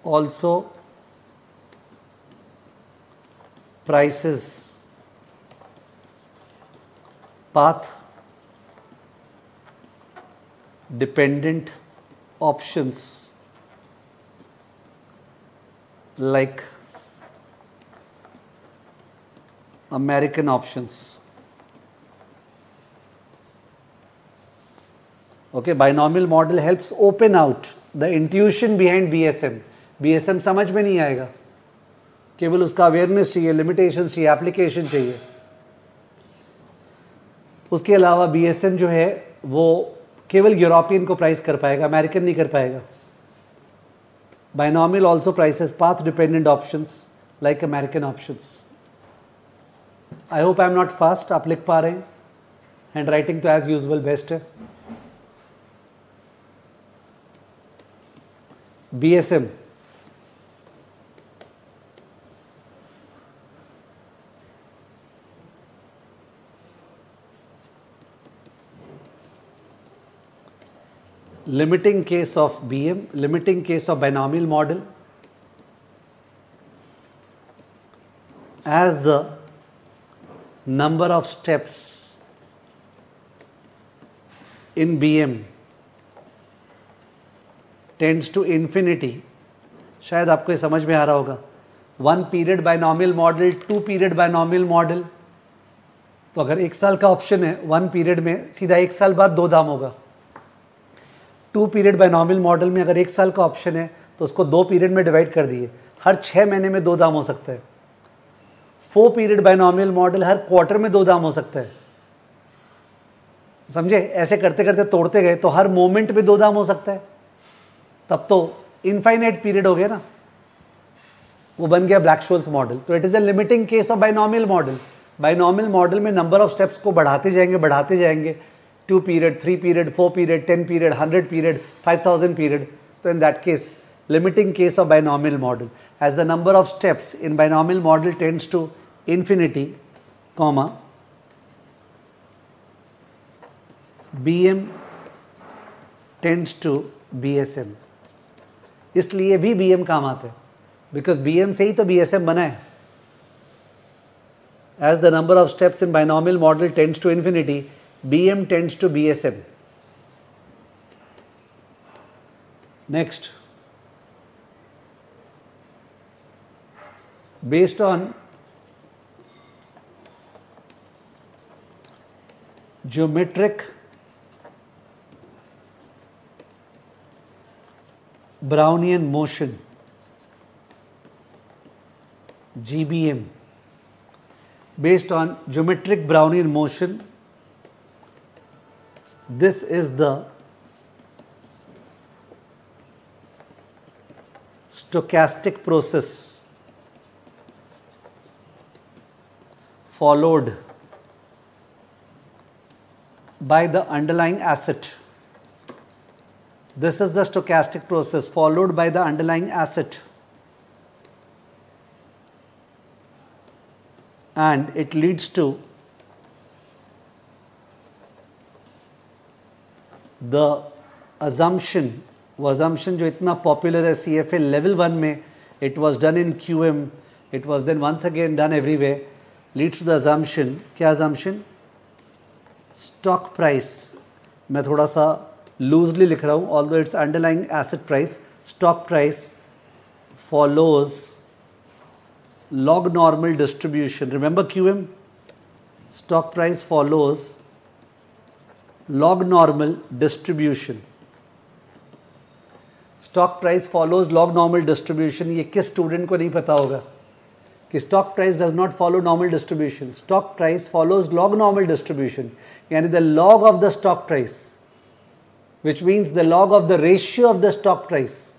also prices path dependent options like American options. Okay, binomial model helps open out the intuition behind BSM. BSM समझ में नहीं आएगा, केवल उसका awareness चाहिए, limitation चाहिए, application चाहिए. उसके अलावा BSM जो है वो केवल यूरोपियन को प्राइस कर पाएगा, अमेरिकन नहीं कर पाएगा. Binomial also prices path dependent options like American options. I hope I am not fast. आप लिख पा रहे हैं, हैंड राइटिंग तो एज यूजुअल बेस्ट है. BSM limiting case of BM, limiting case of binomial model, as the number of steps in BM tends to infinity, शायद आपको ये समझ में आ रहा होगा. 1 period binomial model, 2 period binomial model. तो अगर 1 साल का ऑप्शन है 1 पीरियड में, सीधा 1 साल बाद 2 दाम होगा. 2 पीरियड बायनॉमियल मॉडल में अगर 1 साल का ऑप्शन है तो उसको 2 पीरियड में डिवाइड कर दिए, हर 6 महीने में 2 दाम हो सकता है. 4 पीरियड बायनॉमियल मॉडल हर क्वार्टर में 2 दाम हो सकता है. समझे? ऐसे करते करते तोड़ते गए तो हर मोमेंट में 2 दाम हो सकता है. तब तो इनफाइनाइट पीरियड हो गया ना, वो बन गया ब्लैक शोल्स मॉडल. तो it is a limiting case of binomial model. Binomial model में नंबर ऑफ स्टेप्स को बढ़ाते जाएंगे 2 period, 3 period, 4 period, 10 period, 100 period, 5000 period. तो in that case limiting case of binomial model, as the number of steps in binomial model tends to infinity, comma, BM tends to BSM. इसलिए भी BM काम आते हैं, because BM से ही तो BSM बना है. As the number of steps in binomial model tends to infinity, BM tends to BSM. Next, based on geometric Brownian motion, GBM, based on geometric Brownian motion, this is the stochastic process followed by the underlying asset. This is the stochastic process followed by the underlying asset, and it leads to the assumption, वो assumption जो इतना popular है CFA level 1 में, it was done in QM, it was then once again done everywhere, leads to the assumption. क्या assumption? Stock price, मैं थोड़ा सा loosely लिख रहा हूँ, although it's underlying asset price. Stock price follows log normal distribution. Remember QM? Stock price follows log normal distribution. Stock price follows log normal distribution. ये किस student को नहीं पता होगा कि stock price does not follow normal distribution. Stock price follows log normal distribution. यानी the log of the stock price, which means the log of the ratio of the stock price,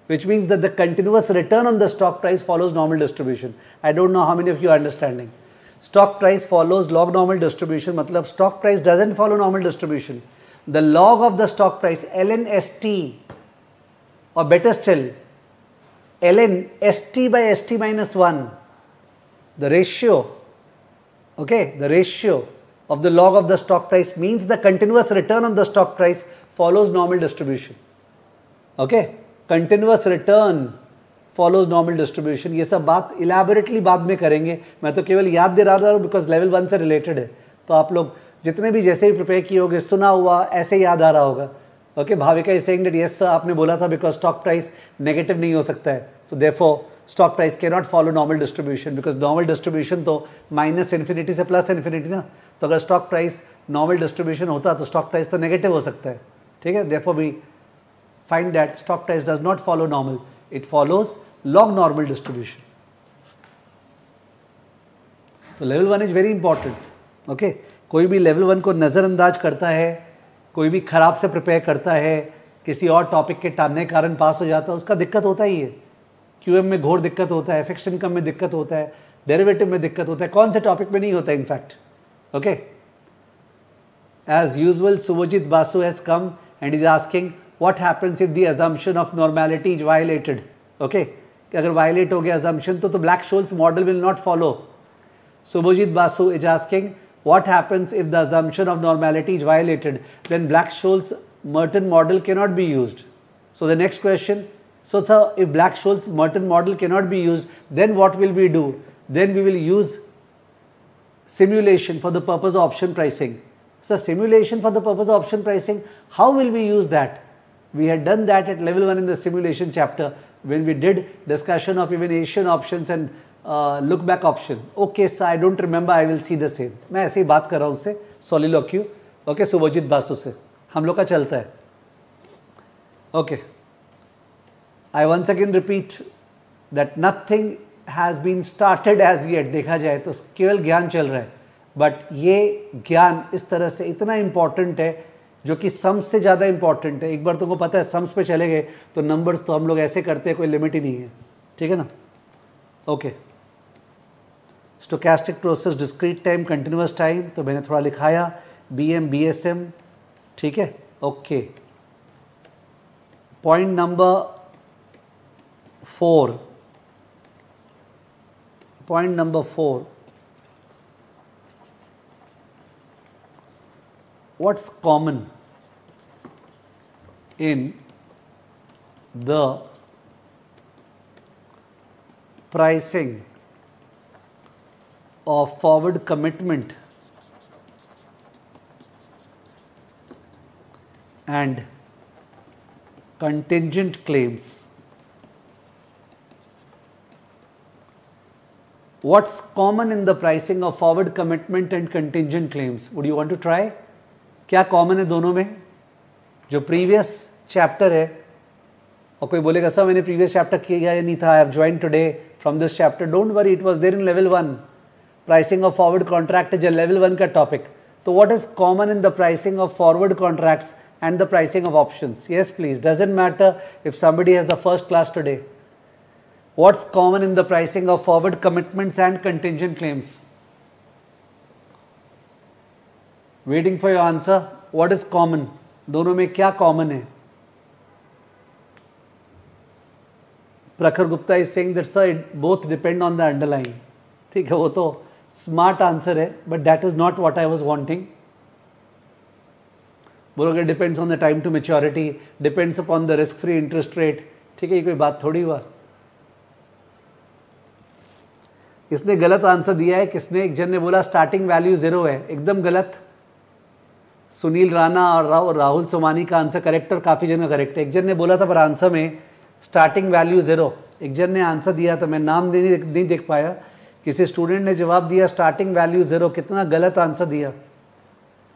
which means that the continuous return on the stock price follows normal distribution. I don't know how many of you are understanding. Stock price follows log normal distribution, मतलब stock price doesn't follow normal distribution. The log of the stock price, ln ST, or better still, ln ST by ST minus 1, the ratio, okay, the ratio of the log of the stock price means the continuous return on the stock price follows normal distribution. Okay, continuous return follows normal distribution. ये सब बात elaborately बाद में करेंगे, मैं तो केवल याद दे रहा था because level 1 से related है. तो आप लोग जितने भी जैसे ही प्रिपेयर किए होगे, सुना हुआ ऐसे याद आ रहा होगा. Okay, Bhavika is saying that yes sir, आपने बोला था because stock price negative नहीं हो सकता है. So therefore stock price cannot follow normal distribution because normal distribution तो minus infinity से plus infinity ना. तो अगर stock price normal distribution होता तो stock price तो negative हो सकता है. ठीक है? Therefore we find that stock price does not follow normal. It follows log normal distribution. तो level 1 is very important. Okay? कोई भी level 1 को नज़रअंदाज करता है, कोई भी खराब से प्रिपेयर करता है, किसी और टॉपिक के टालने के कारण पास हो जाता है, उसका दिक्कत होता ही है. क्यूएम में घोर दिक्कत होता है, फिक्स्ड इनकम में दिक्कत होता है, डेरिवेटिव में दिक्कत होता है, कौन से टॉपिक में नहीं होता है in fact. Okay, as usual Subhajit Basu has come and is asking what happens if the assumption of normality is violated. Okay, कि अगर वायलेट हो गया अजम्पशन तो black Scholes model will not follow. Subhajit Basu is asking what happens if the assumption of normality is violated, then Black-Scholes-Merton model cannot be used. So the next question, so sir, if Black-Scholes-Merton model cannot be used, then what will we do? Then we will use simulation for the purpose of option pricing. So simulation for the purpose of option pricing, how will we use that? We had done that at level 1 in the simulation chapter when we did discussion of even Asian options and look back option. Okay sir, I don't remember, I will see the same. मैं ऐसे ही बात कर रहा हूँ उससे soliloquy, okay, Subhojit Basu से हम लोग का चलता है. Okay, I once again repeat that nothing has been started as yet. देखा जाए तो केवल ज्ञान चल रहा है, बट ये ज्ञान इस तरह से इतना इम्पॉर्टेंट है जो कि सम्स से ज़्यादा इम्पॉर्टेंट है. एक बार तुमको पता है सम्स पे चले गए तो नंबर्स तो हम लोग ऐसे करते हैं, कोई लिमिट ही नहीं है. ठीक है ना. Okay, stochastic process, discrete time, continuous time, तो मैंने थोड़ा लिखाया BM BSM. ठीक है. Okay, point number 4. Point number 4. What's common in the pricing of forward commitment and contingent claims? What's common in the pricing of forward commitment and contingent claims? Would you want to try? क्या common है दोनों में? जो previous chapter है, और कोई बोलेगा sir मैंने प्रीवियस चैप्टर किया या नहीं था, I have join today from this chapter. Don't worry, it was there in level 1. Pricing of forward contract is level 1 का टॉपिक. तो what is common in the pricing of forward contracts and the pricing of options? Yes please, doesn't matter if somebody has the first class today. What's common in the pricing of forward commitments and contingent claims? Waiting for your answer. What is common? दोनों में क्या common है? प्रखर Gupta is saying that sir both depend on the underlying. ठीक है, वो तो smart answer है, but that is not what I was wanting. बोलोगे depends on the time to maturity, depends upon the risk free interest rate. ठीक है, ये कोई बात थोड़ी हुआ. इसने गलत आंसर दिया है. किसने? एक जन ने बोला स्टार्टिंग वैल्यू 0 है. एकदम गलत. सुनील राणा और राहुल सोमानी का आंसर करेक्ट और काफ़ी जन का करेक्ट है. एक जन ने बोला था पर आंसर में स्टार्टिंग वैल्यू 0. एक जन ने आंसर दिया था, मैं नाम नहीं देख पाया. किसी स्टूडेंट ने जवाब दिया स्टार्टिंग वैल्यू 0. कितना गलत आंसर दिया.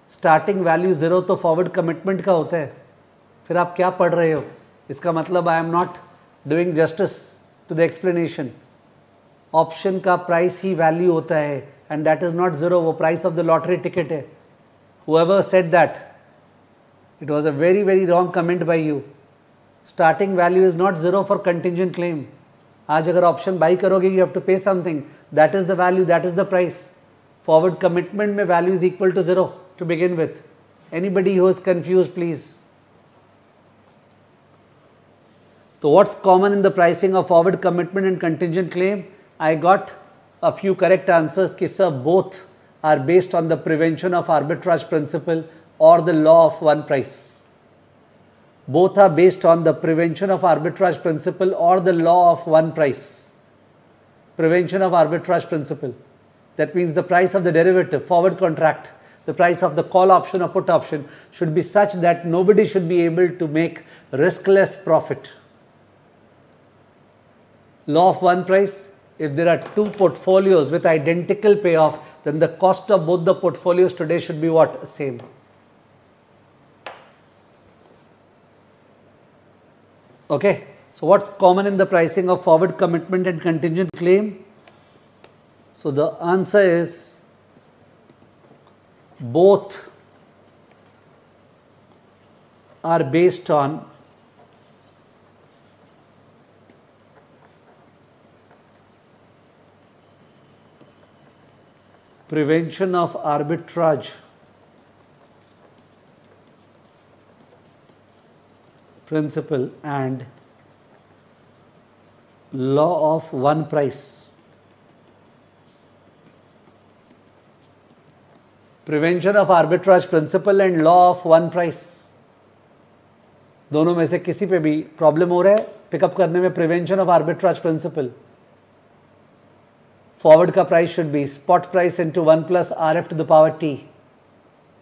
स्टार्टिंग वैल्यू 0 तो फॉरवर्ड कमिटमेंट का होता है. फिर आप क्या पढ़ रहे हो? इसका मतलब I am not doing justice to the explanation. Option का प्राइस ही वैल्यू होता है एंड दैट इज नॉट 0. वो price of the lottery ticket है. whoever said that, it was a very very wrong comment by you. Starting value is not 0 for contingent claim. आज अगर option by करोगे you have to pay something. That is the value, that is the price. Forward commitment में value is equal to 0 to begin with. Anybody who is confused, please. So what's common in the pricing of forward commitment and contingent claim? I got a few correct answers कि sir both are based on the prevention of arbitrage principle or the law of one price. Both are based on the prevention of arbitrage principle or the law of one price. Prevention of arbitrage principle. That means the price of the derivative, forward contract, the price of the call option or put option should be such that nobody should be able to make riskless profit. Law of one price, if there are two portfolios with identical payoff, then the cost of both the portfolios today should be what? Same. Okay, so what's common in the pricing of forward commitment and contingent claim? So the answer is both are based on prevention of arbitrage principle and law of one price. Prevention of arbitrage principle and law of one price. दोनों में से किसी पे भी problem हो रहा है pick up करने में? Prevention of arbitrage principle. forward ka price should be spot price into 1 plus RF to the power T.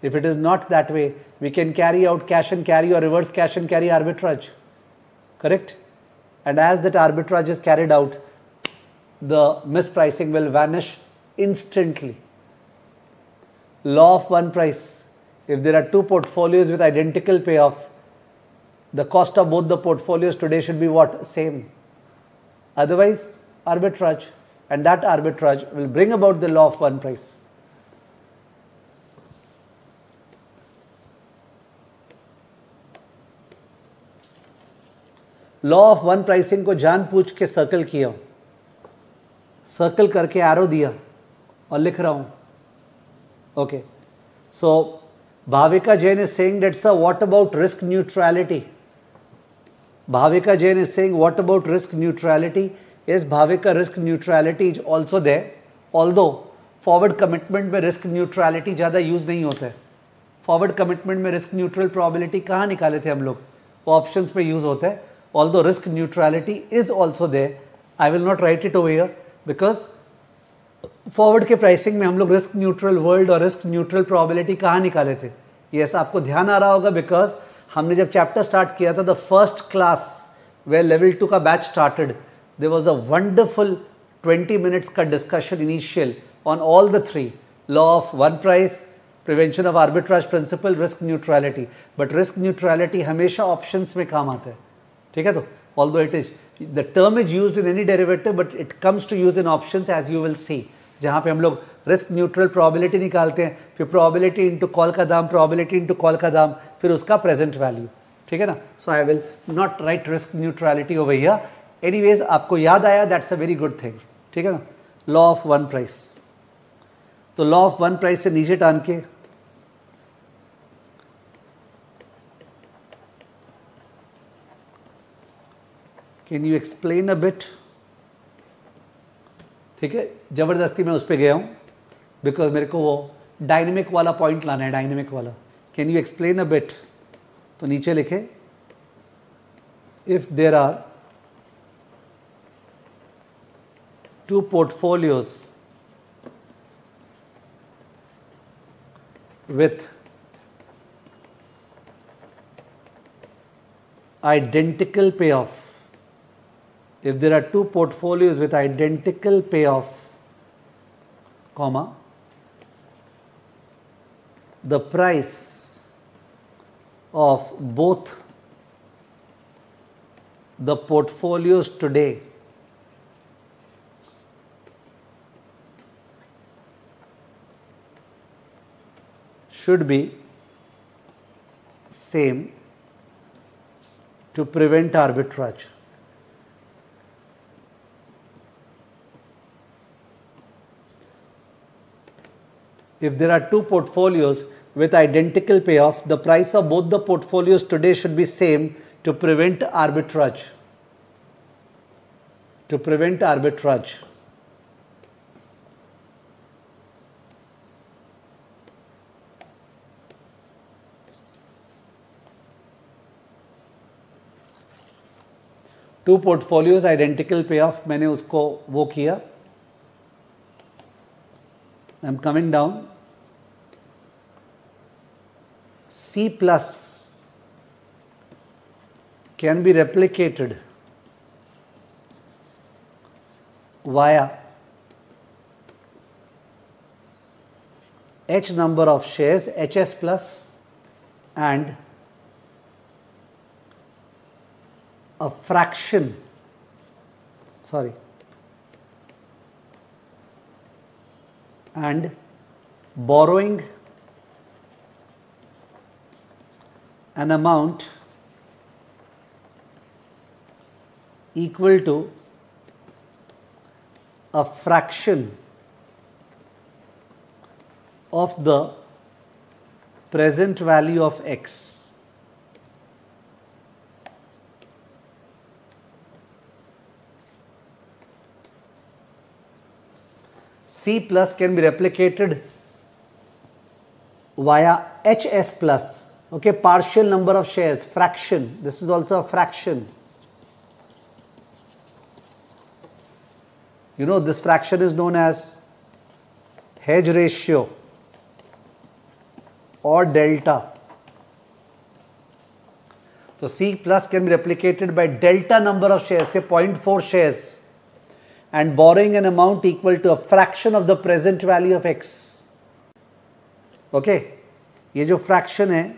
If it is not that way, we can carry out cash and carry or reverse cash and carry arbitrage. Correct? And as that arbitrage is carried out, the mispricing will vanish instantly. Law of one price. If there are two portfolios with identical payoff, the cost of both the portfolios today should be what? Same. Otherwise, arbitrage. And that arbitrage will bring about the law of one price. Law of one pricing को जान पूछ के circle किया, circle करके arrow दिया और लिख रहा हूं. Okay, so Bhavika Jain is saying that sir what about risk neutrality. Bhavika Jain is saying what about risk neutrality. Is Bhavika risk neutrality is also there, although forward commitment में रिस्क न्यूट्रलिटी ज़्यादा यूज नहीं होता है. फॉरवर्ड कमिटमेंट में रिस्क न्यूट्रल प्रोबेबिलिटी कहाँ निकाले थे हम लोग? वो ऑप्शंस में यूज होता है. Although risk neutrality is also there, I will not write it over here because forward के pricing में हम लोग risk neutral world और risk neutral probability कहाँ निकाले थे? Yes, आपको ध्यान आ रहा होगा because हमने जब chapter start किया था, the first class where level 2 का batch started, there was a wonderful 20 minutes का discussion initial on all the three: law of one price, prevention of arbitrage principle, risk neutrality. But risk neutrality हमेशा options में काम आता है. ठीक है, तो although it is the term is used in any derivative but it comes to use in options as you will see, जहाँ पे हम लोग रिस्क न्यूट्रल प्रोबेबिलिटी निकालते हैं, फिर प्रोबेबिलिटी इनटू कॉल का दाम, प्रोबेबिलिटी इनटू कॉल का दाम, फिर उसका प्रेजेंट वैल्यू. ठीक है ना. So I will not write risk neutrality over here. Anyways आपको याद आया, that's a very good thing. ठीक है ना. Law of one price. तो लॉ ऑफ वन प्राइस से नीचे टान के can you explain a bit. ठीक है, जबरदस्ती मैं उस पर गया हूँ बिकॉज मेरे को वो डायनेमिक वाला पॉइंट लाना है, डायनेमिक वाला. Can you explain a bit. तो नीचे लिखे if there are two portfolios with identical payoff. If there are two portfolios with identical payoff, comma, the price of both the portfolios today should be same to prevent arbitrage. If there are two portfolios with identical payoff, the price of both the portfolios today should be same to prevent arbitrage. To prevent arbitrage. Two portfolios identical payoff, मैंने उसको वो किया. I'm coming down. C plus can be replicated via H number of shares, HS plus, and a fraction, and borrowing an amount equal to a fraction of the present value of X. C plus can be replicated via HS plus, okay, partial number of shares, fraction. This is also a fraction. You know, this fraction is known as hedge ratio or delta. So C plus can be replicated by delta number of shares, say 0.4 shares, and borrowing an amount equal to a fraction of the present value of X. Okay, ये जो fraction है,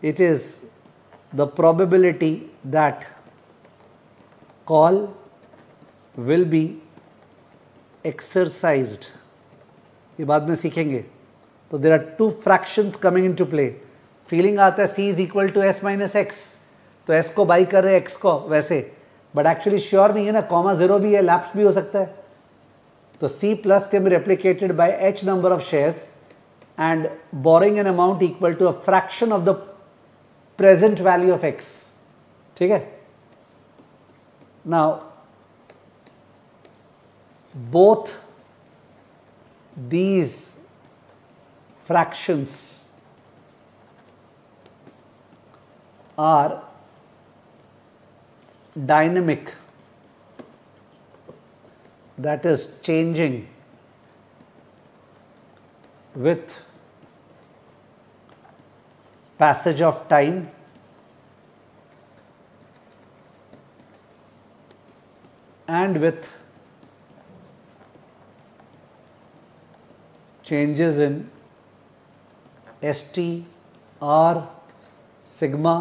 it is the probability that call will be exercised. ये बाद में सीखेंगे. तो there are two fractions coming into play. Feeling आता है C is equal to S minus X, तो S को बाई कर रहे हैं X को वैसे, बट एक्चुअली श्योर नहीं है ना, कॉमा जीरो भी है, लैप्स भी हो सकता है. तो C plus can be replicated by H number of shares and borrowing an amount equal to a fraction of the present value of X. ठीक है. Now both these fractions are dynamic, that is changing with passage of time and with changes in ST, R, sigma.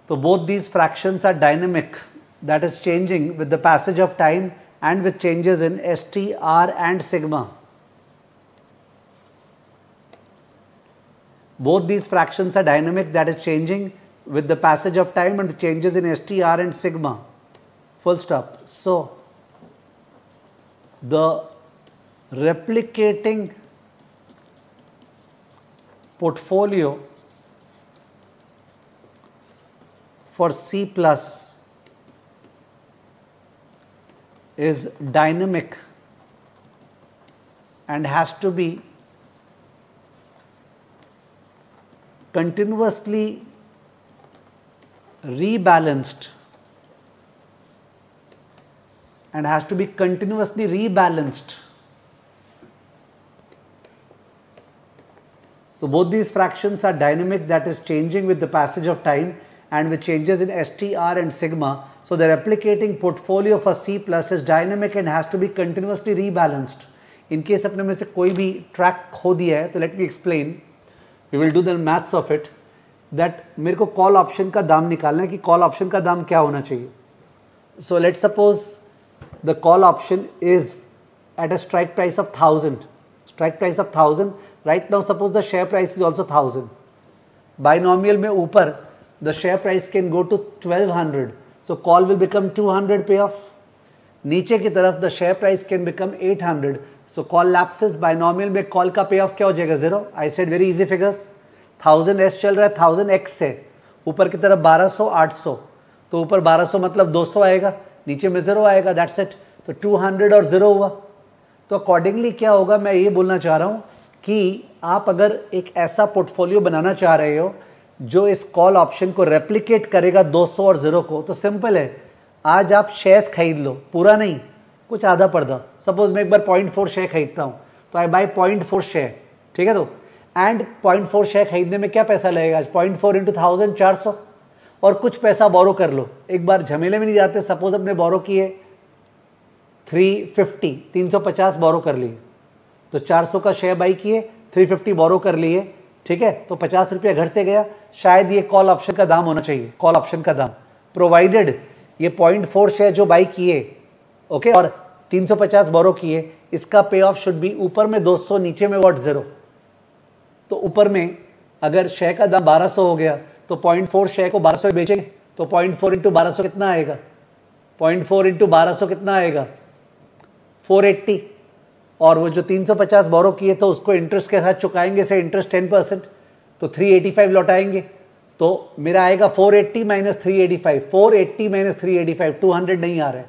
So both these fractions are dynamic, that is changing with the passage of time and with changes in ST, R and sigma. Both these fractions are dynamic, that is changing with the passage of time and changes in ST, R and sigma. Full stop. So the replicating portfolio for C plus is dynamic and has to be continuously rebalanced So both these fractions are dynamic, that is changing with the passage of time and with changes in ST, R and sigma. So the replicating portfolio for C plus is dynamic and has to be continuously rebalanced. In case अपने में से कोई भी track खो दिया है, तो let me explain. We will do the maths of it. That मेरे को call option का दाम निकालना है कि call option का दाम क्या होना चाहिए. So let's suppose the call option is at a strike price of 1000. Strike price of 1000. Right now suppose the share price is also 1000. Binomial में ऊपर the share price can go to 1200. So call will become 200 payoff. नीचे की तरफ the share price can become 800. So call lapses. Binomial में call का payoff क्या हो जाएगा? 0. I said very easy figures. 1000 S चल रहा है, 1000 X से ऊपर की तरफ 1200, 800. तो ऊपर 1200 मतलब 200 आएगा, नीचे में 0 आएगा. That's it. तो 200 और 0 हुआ. तो अकॉर्डिंगली क्या होगा, मैं ये बोलना चाह रहा हूँ कि आप अगर एक ऐसा पोर्टफोलियो बनाना चाह रहे हो जो इस कॉल ऑप्शन को रेप्लिकेट करेगा 200 और 0 को, तो सिंपल है, आज आप शेयर्स खरीद लो, पूरा नहीं, कुछ आधा पर्दा. सपोज मैं एक बार 0.4 शेयर खरीदता हूँ, तो आई बाय 0.4 शेयर. ठीक है. तो एंड 0.4 शेयर खरीदने में क्या पैसा लगेगा आज? 0.4 इंटू 1000, 400. और कुछ पैसा बोरो कर लो, एक बार झमेले में नहीं जाते. सपोज अपने बोरो किए 350, 350 बोरो कर लिए, तो 400 का शेयर बाई किए, 350 बोरो कर लिए. ठीक है. तो 50 रुपया घर से गया. शायद ये कॉल ऑप्शन का दाम होना चाहिए, कॉल ऑप्शन का दाम, प्रोवाइडेड ये 0.4 शेयर जो बाई किए, ओके, और 350 बोरो किए, इसका पे ऑफ शुड बी ऊपर में 200, नीचे में व्हाट 0. तो ऊपर में अगर शेयर का दाम 1200 हो गया, तो 0.4 शेयर को 1200 बेचेंगे, तो 0.4 इंटू 1200 कितना आएगा? 0.4 इंटू 1200 कितना आएगा? 480. और वो जो 350 बोरो किए तो उसको इंटरेस्ट के साथ चुकाएंगे, से इंटरेस्ट 10%, तो 385 लौटाएंगे. तो मेरा आएगा 480 माइनस 385, 480 माइनस 385, 200 नहीं आ रहा है.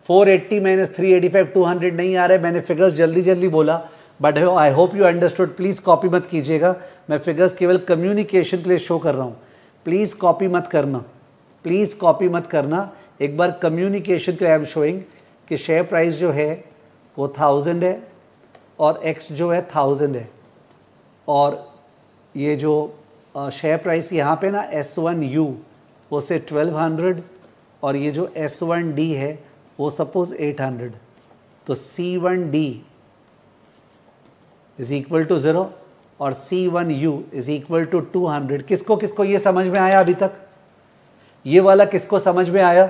480 माइनस 385, 200 नहीं आ रहा है. मैंने फिगर्स जल्दी जल्दी बोला, but I hope you understood. Please copy मत कीजिएगा, मैं फिगर्स केवल कम्युनिकेशन के लिए शो कर रहा हूँ. प्लीज़ कॉपी मत करना, प्लीज़ कॉपी मत करना. एक बार कम्युनिकेशन के आई एम शोइंग कि शेयर प्राइस जो है वो 1000 है और एक्स जो है 1000 है, और ये जो शेयर प्राइस यहाँ पे ना S1U वो से 1200 और ये जो S1D है वो सपोज 800, तो C1D इज इक्वल टू 0 और C1U इज इक्वल टू 200। किसको किसको ये समझ में आया अभी तक? ये वाला किसको समझ में आया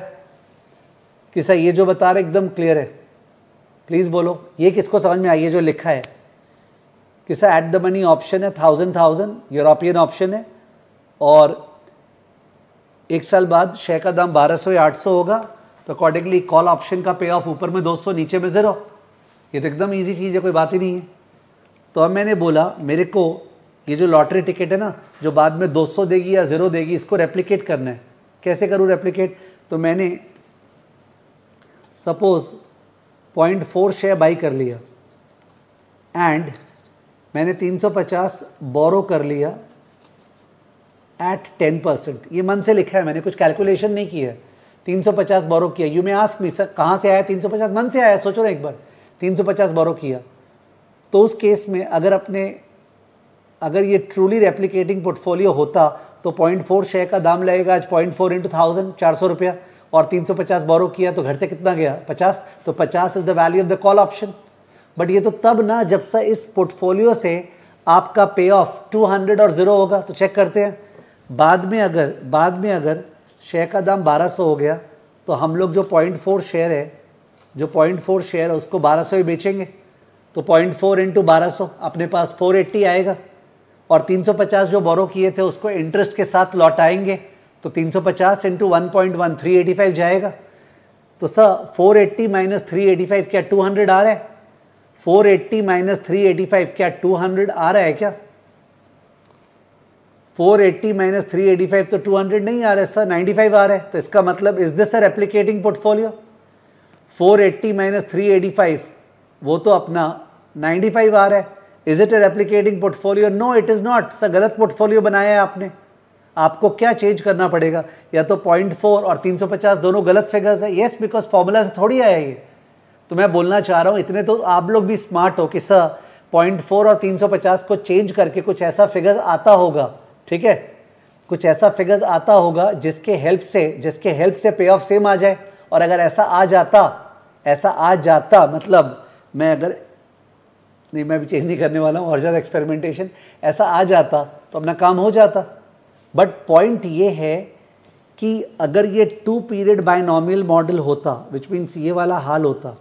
कि सर ये जो बता रहे एकदम क्लियर है? प्लीज़ बोलो, ये किसको समझ में आई है जो लिखा है कि sir at the money option है 1000 यूरोपियन ऑप्शन है, और एक साल बाद शेयर का दाम 1200 या 800 होगा, तो अकॉर्डिंगली कॉल ऑप्शन का पे ऑफ ऊपर में 200 नीचे में 0। ये तो एकदम इजी चीज़ है, कोई बात ही नहीं है। तो अब मैंने बोला मेरे को ये जो लॉटरी टिकट है ना जो बाद में 200 देगी या 0 देगी, इसको रेप्लिकेट करना है। कैसे करूँ रेप्लिकेट? तो मैंने सपोज 0.4 शेयर बाई कर लिया एंड मैंने 350 बोरो कर लिया एट 10%। ये मन से लिखा है, मैंने कुछ कैलकुलेशन नहीं की है। 350 बोरो किया। यू में आस्क मी सर कहाँ से आया 350? मन से आया, सोचो ना एक बार। 350 बोरो किया, तो उस केस में अगर ये ट्रूली रेप्लिकेटिंग पोर्टफोलियो होता तो 0.4 शेयर का दाम लगेगा आज 0.4 इंटू 1000 400 रुपया, और 350 बोरो किया तो घर से कितना गया 50, तो 50 is the value of the call option. But ये तो तब ना जब से इस पोर्टफोलियो से आपका पे ऑफ 200 और 0 होगा। तो चेक करते हैं, बाद में अगर शेयर का दाम 1200 हो गया तो हम लोग जो 0.4 शेयर है उसको 1200 ही बेचेंगे, तो 0.4 इंटू 1200 अपने पास 480 आएगा, और 350 जो बोरो किए थे उसको इंटरेस्ट के साथ लौटाएंगे, तो 350 इंटू 1.1 385 जाएगा। तो सर 480 माइनस 385 क्या 200 आ रहा है? 480 माइनस 385 क्या 200 आ रहा है क्या? 480 माइनस 385 तो 200 नहीं आ रहा है सर, 95 आ रहा है। तो इसका मतलब is this a replicating portfolio? 480 minus 385 वो तो अपना 95 आ रहा है। Is it a replicating portfolio? No it is not sir, गलत पोर्टफोलियो बनाया है आपने। आपको क्या चेंज करना पड़ेगा? या तो 0.4 और 350 दोनों गलत फिगर्स है। यस, बिकॉज फॉर्मूला से थोड़ी आया ये। तो मैं बोलना चाह रहा हूँ, इतने तो आप लोग भी स्मार्ट हो कि सर 0.4 और 350 को चेंज करके कुछ ऐसा फिगर आता होगा, ठीक है, कुछ ऐसा फिगर्स आता होगा जिसके हेल्प से पे ऑफ सेम आ जाए। और अगर ऐसा आ जाता मतलब मैं भी चेंज नहीं करने वाला हूँ और ज़्यादा एक्सपेरिमेंटेशन, ऐसा आ जाता तो अपना काम हो जाता। बट पॉइंट ये है कि अगर ये 2 पीरियड बायनॉमियल मॉडल होता, विच मीन्स ये वाला हाल होता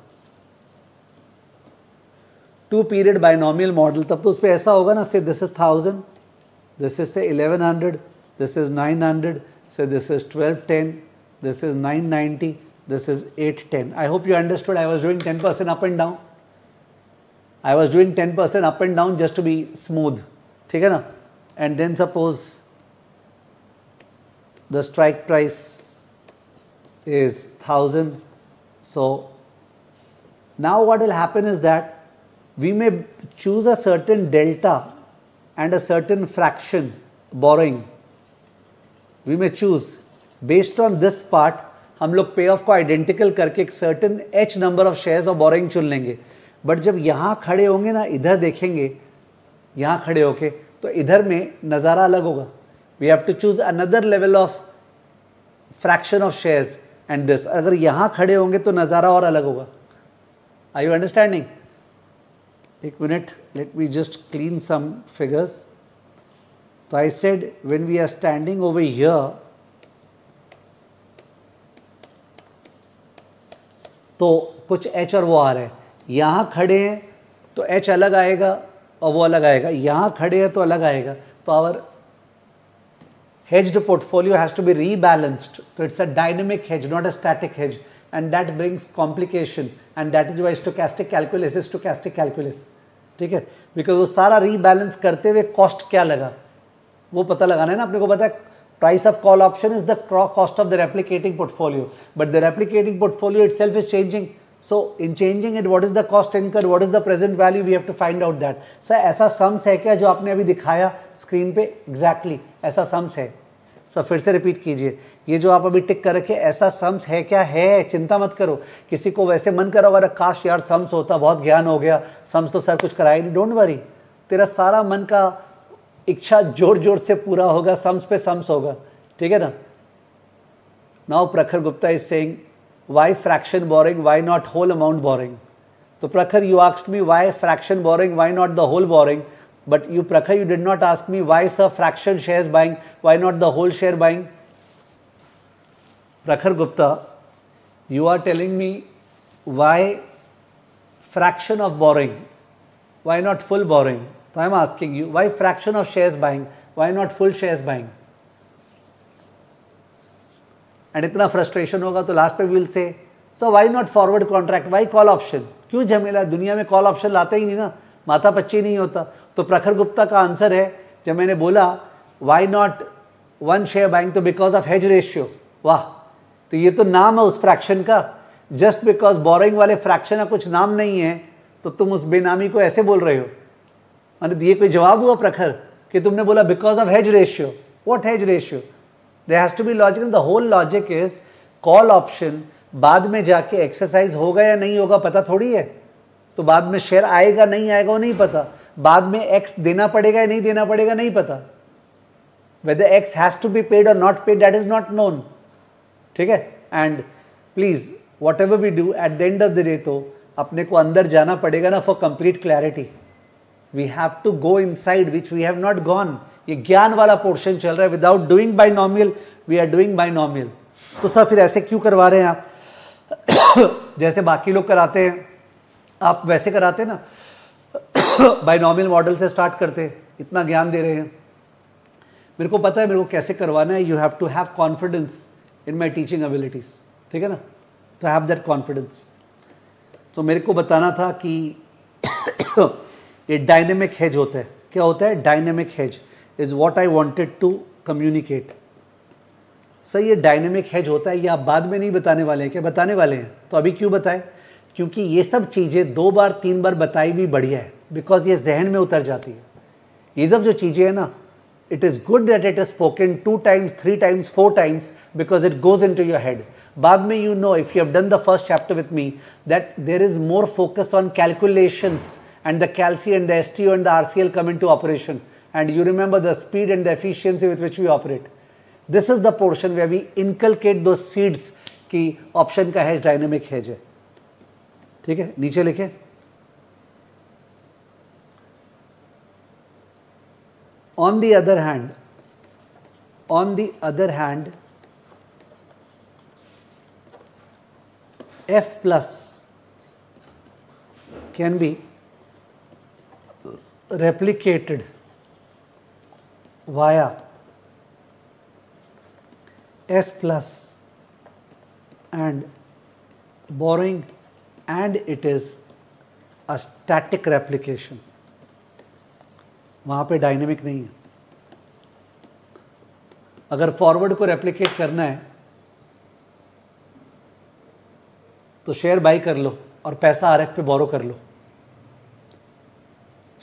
2 पीरियड बायनॉमियल मॉडल, तब तो उस पर ऐसा होगा ना, से this is 1000, this is say 1100, this is 900, say this is 1210, this is 990, this is 810. I hope you understood. I was doing 10% up and down. I was doing 10% up and down just to be smooth. ठीक है ना? And then suppose the strike price is 1000. So now what will happen is that we may choose a certain delta and a certain fraction borrowing. We may choose based on this part, हम लोग पे of को identical करके एक certain h number of shares और borrowing चुन लेंगे। But जब यहाँ खड़े होंगे ना, इधर देखेंगे, यहाँ खड़े होके, तो इधर में नज़ारा अलग होगा। We have to choose another level of fraction of shares and this. अगर यहाँ खड़े होंगे तो नज़ारा और अलग होगा। Are you understanding? एक minute, let me just clean some figures. So I said when we are standing over here, तो कुछ h और वो आ रहे हैं। यहाँ खड़े हैं तो h अलग आएगा और वो अलग आएगा, यहाँ खड़े हैं तो अलग आएगा। तो our hedged portfolio has to be rebalanced. So it's a dynamic hedge, not a static hedge, and that brings complication, and that is why stochastic calculus is stochastic calculus. ठीक है, बिकॉज वो सारा रीबैलेंस करते हुए cost क्या लगा वो पता लगाना है ना अपने को। पता है price of call option is the cost of the replicating portfolio, but the replicating portfolio itself is changing. So in changing it, what is the cost incurred, what is the present value, we have to find out that. Sir ऐसा sums है क्या जो आपने अभी दिखाया screen पे? Exactly ऐसा sums है। सब फिर से रिपीट कीजिए, ये जो आप अभी टिक कर रखे ऐसा सम्स है क्या? है, चिंता मत करो। किसी को वैसे मन करा होगा काश यार सम्स होता, बहुत ज्ञान हो गया, सम्स तो सर कुछ कराया नहीं। डोंट वरी, तेरा सारा मन का इच्छा जोर जोर से पूरा होगा, सम्स पे सम्स होगा, ठीक है ना। Now Prakhar Gupta is saying why fraction borrowing, why not whole amount borrowing. तो Prakhar, you asked me why fraction borrowing, why not the whole borrowing, but you Prakhar, you did not ask me why sir fraction shares buying, why not the whole share buying. Prakhar Gupta, you are telling me why fraction of borrowing, why not full borrowing. So I am asking you why fraction of shares buying, why not full shares buying. And इतना frustration होगा तो last पे will say so why not forward contract, why call option, क्यों झमेला? दुनिया में call option लाते ही नहीं ना, माथा पच्ची नहीं होता। तो प्रखर गुप्ता का आंसर है, जब मैंने बोला why not one share buying, तो बिकॉज ऑफ हेज रेशियो। वाह, तो ये तो नाम है उस फ्रैक्शन का। जस्ट बिकॉज बोरोइंग वाले फ्रैक्शन का कुछ नाम नहीं है तो तुम उस बेनामी को ऐसे बोल रहे हो। मैंने ये कोई जवाब हुआ प्रखर कि तुमने बोला because of hedge ratio? What hedge ratio? There has to be logic. The whole logic is call option बाद में जाके एक्सरसाइज होगा या नहीं होगा पता थोड़ी है। तो बाद में शेयर आएगा नहीं आएगा वो नहीं पता, बाद में एक्स देना पड़ेगा या नहीं देना पड़ेगा नहीं पता। whether x has to be paid or not paid, that is not known, ठीक है। And please whatever we do at the end of the day, तो अपने को अंदर जाना पड़ेगा ना for complete clarity. We have to go inside which we have not gone. ये ज्ञान वाला पोर्शन चल रहा है। Without doing binomial we are doing binomial. तो सर फिर ऐसे क्यों करवा रहे हैं आप? जैसे बाकी लोग कराते हैं आप वैसे कराते ना, बाइनॉमियल मॉडल से स्टार्ट करते, इतना ज्ञान दे रहे हैं। मेरे को पता है मेरे को कैसे करवाना है। You have to have confidence in my teaching abilities, ठीक है ना, तो हैव दैट कॉन्फिडेंस। तो मेरे को बताना था कि ये डायनेमिक हेज होता है। क्या होता है? Dynamic hedge is what I wanted to communicate. Sir ये डायनेमिक हेज होता है, ये आप बाद में नहीं बताने वाले हैं क्या? बताने वाले हैं। तो अभी क्यों बताएं? क्योंकि ये सब चीज़ें 2 बार 3 बार बताई भी बढ़िया है, बिकॉज ये जहन में उतर जाती है। ये सब जो चीज़ें हैं ना, it is good that it is spoken 2 times, 3 times, 4 times, because it goes into your head. बाद में you know, if you have done the first chapter with me, that there is more focus on calculations, and the calci and the STO and the RCL come into operation, and you remember the speed and the efficiency with which we operate. This is the portion where we inculcate those seeds कि option का hedge dynamic hedge है, ठीक है। नीचे लिखे, on the other hand, F plus can be replicated via S plus and borrowing, and it is a static replication. वहाँ पे dynamic नहीं है। अगर फॉरवर्ड को रेप्लिकेट करना है तो शेयर बाई कर लो और पैसा आरएफ पे बोरो कर लो।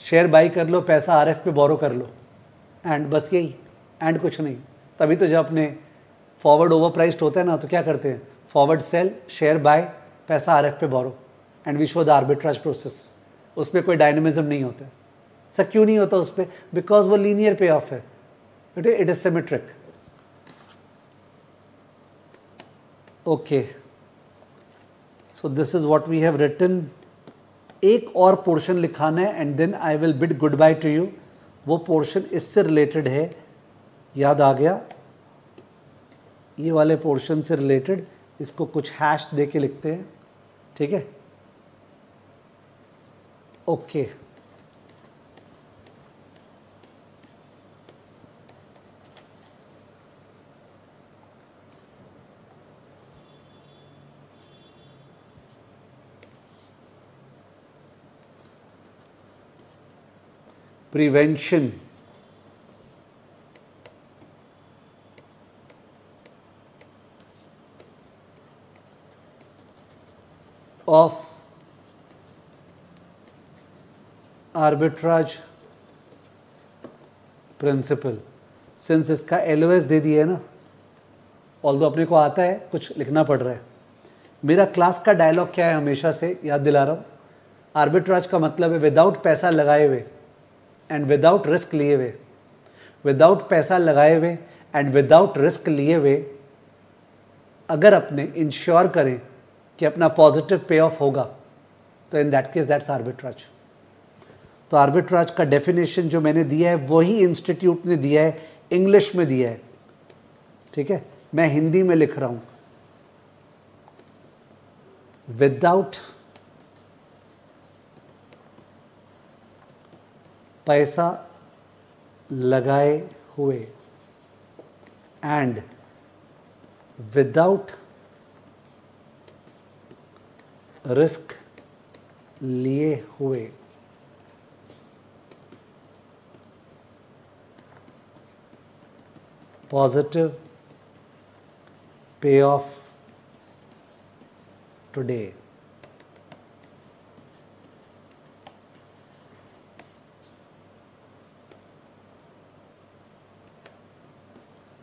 शेयर बाई कर लो, पैसा आरएफ पे बोरो कर लो, एंड बस यही, एंड कुछ नहीं। तभी तो जब अपने फॉरवर्ड ओवर प्राइस्ड होता है ना, तो क्या करते हैं? फॉरवर्ड सेल, शेयर बाय, पैसा आरएफ पे borrow, and we show the arbitrage process. उसमें कोई डायनेमिज्म नहीं होता है। सर क्यों नहीं होता उस पर? बिकॉज वो लीनियर पे ऑफ है, it is symmetric. Okay, so this is what we have written. एक और पोर्शन लिखाना है and then I will bid goodbye to you. वो पोर्शन इससे रिलेटेड है, याद आ गया, ये वाले पोर्शन से रिलेटेड। इसको कुछ हैश दे के लिखते हैं, ठीक है। Okay, prevention of arbitrage principle। Since इसका LOS दे दिया है ना, ऑल्दो अपने को आता है, कुछ लिखना पड़ रहा है। मेरा क्लास का डायलॉग क्या है, हमेशा से याद दिला रहा हूँ, आर्बिट्राज का मतलब है विदाउट पैसा लगाए हुए एंड विदाउट रिस्क लिए हुए, विदाउट पैसा लगाए हुए एंड विदाउट रिस्क लिए हुए अगर अपने इंश्योर करें कि अपना पॉजिटिव पे ऑफ होगा, तो in that case that's arbitrage. तो आर्बिट्राज का डेफिनेशन जो मैंने दिया है वही इंस्टीट्यूट ने दिया है, इंग्लिश में दिया है, ठीक है, मैं हिंदी में लिख रहा हूं। विदाउट पैसा लगाए हुए एंड विदाउट रिस्क लिए हुए पॉजिटिव पे ऑफ टुडे।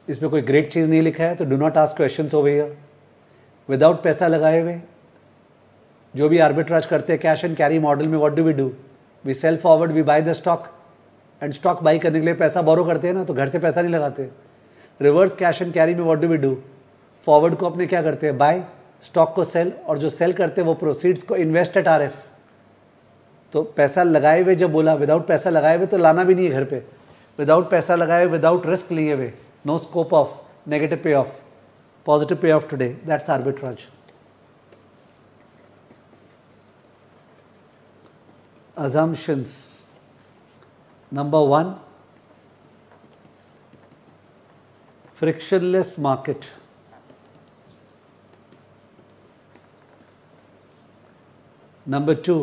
इसमें कोई ग्रेट चीज़ नहीं लिखा है, तो do not ask questions over here. Without पैसा लगाए हुए जो भी आर्बिट्राज करते हैं कैश एंड कैरी मॉडल में, what do we do? We sell forward, we buy the stock, and stock buy करने के लिए पैसा बोरो करते हैं ना, तो घर से पैसा नहीं लगाते। रिवर्स कैश एंड कैरी में what do we do? Forward को अपने क्या करते हैं, बाय, स्टॉक को सेल, और जो सेल करते हैं वो प्रोसीड्स को इन्वेस्ट एट RF। तो पैसा लगाए हुए जब बोला, विदाउट पैसा लगाए हुए तो लाना भी नहीं है घर पे, विदाउट पैसा लगाए हुए, विदाउट रिस्क लिए हुए, नो स्कोप ऑफ नेगेटिव पे of, positive pay of today, that's arbitrage. Assumptions. Number 1, frictionless market. Number 2,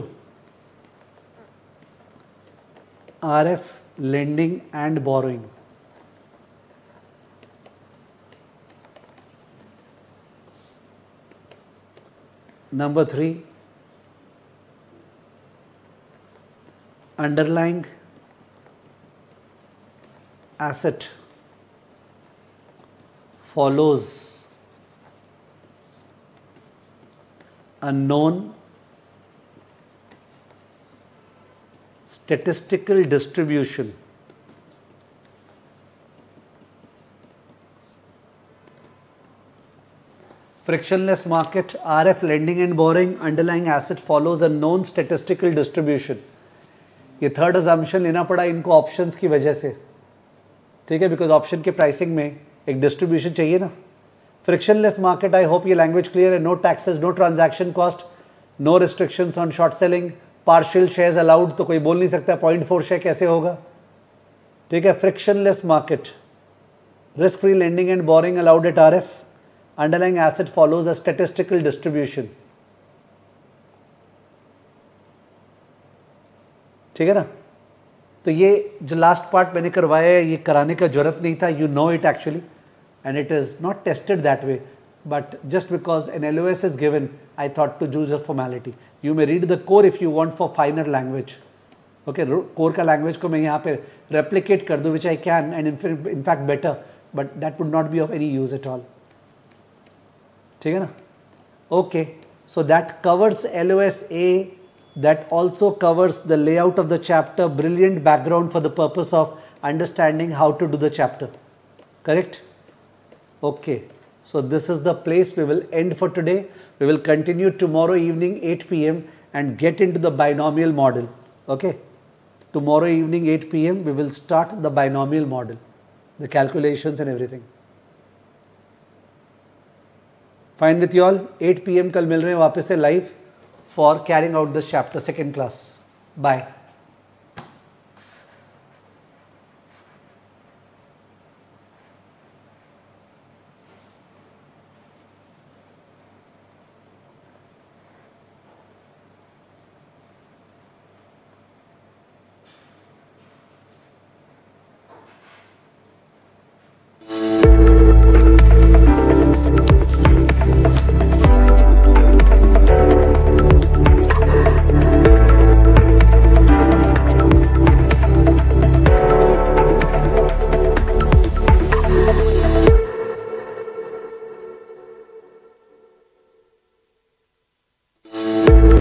RF lending and borrowing. Number 3, underlying asset follows a known statistical distribution. Frictionless market, RF lending and borrowing, underlying asset follows a known statistical distribution. ये third assumption लेना पड़ा इनको options की वजह से, ठीक है, because option के प्राइसिंग में एक डिस्ट्रीब्यूशन चाहिए ना। फ्रिक्शनलेस मार्केट, आई होप ये लैंग्वेज क्लियर है। No taxes, no transaction cost, no restrictions on short selling, partial shares allowed, तो कोई बोल नहीं सकता 0.4 शेयर कैसे होगा, ठीक है। Frictionless market, risk free lending and boring allowed at RF, underlying asset follows a statistical distribution, ठीक है ना। तो ये जो लास्ट पार्ट मैंने करवाया है, ये कराने का जरूरत नहीं था, you know it actually, and it is not tested that way, but just because an LOS is given, I thought to do the formality. You may read the core if you want for finer language, okay. Core का language को मैं यहाँ पे replicate कर दूँ, which I can, and in fact better, but that would not be of any use at all, ठीक है ना। Okay, so that covers LOS A. That also covers the layout of the chapter, brilliant background for the purpose of understanding how to do the chapter, correct? Okay, so this is the place we will end for today. We will continue tomorrow evening 8 p.m. and get into the binomial model, okay? Tomorrow evening 8 p.m. we will start the binomial model, the calculations and everything. Fine with you all? 8 p.m. कल मिल रहे हैं वापस से live for carrying out this chapter, second class. Bye.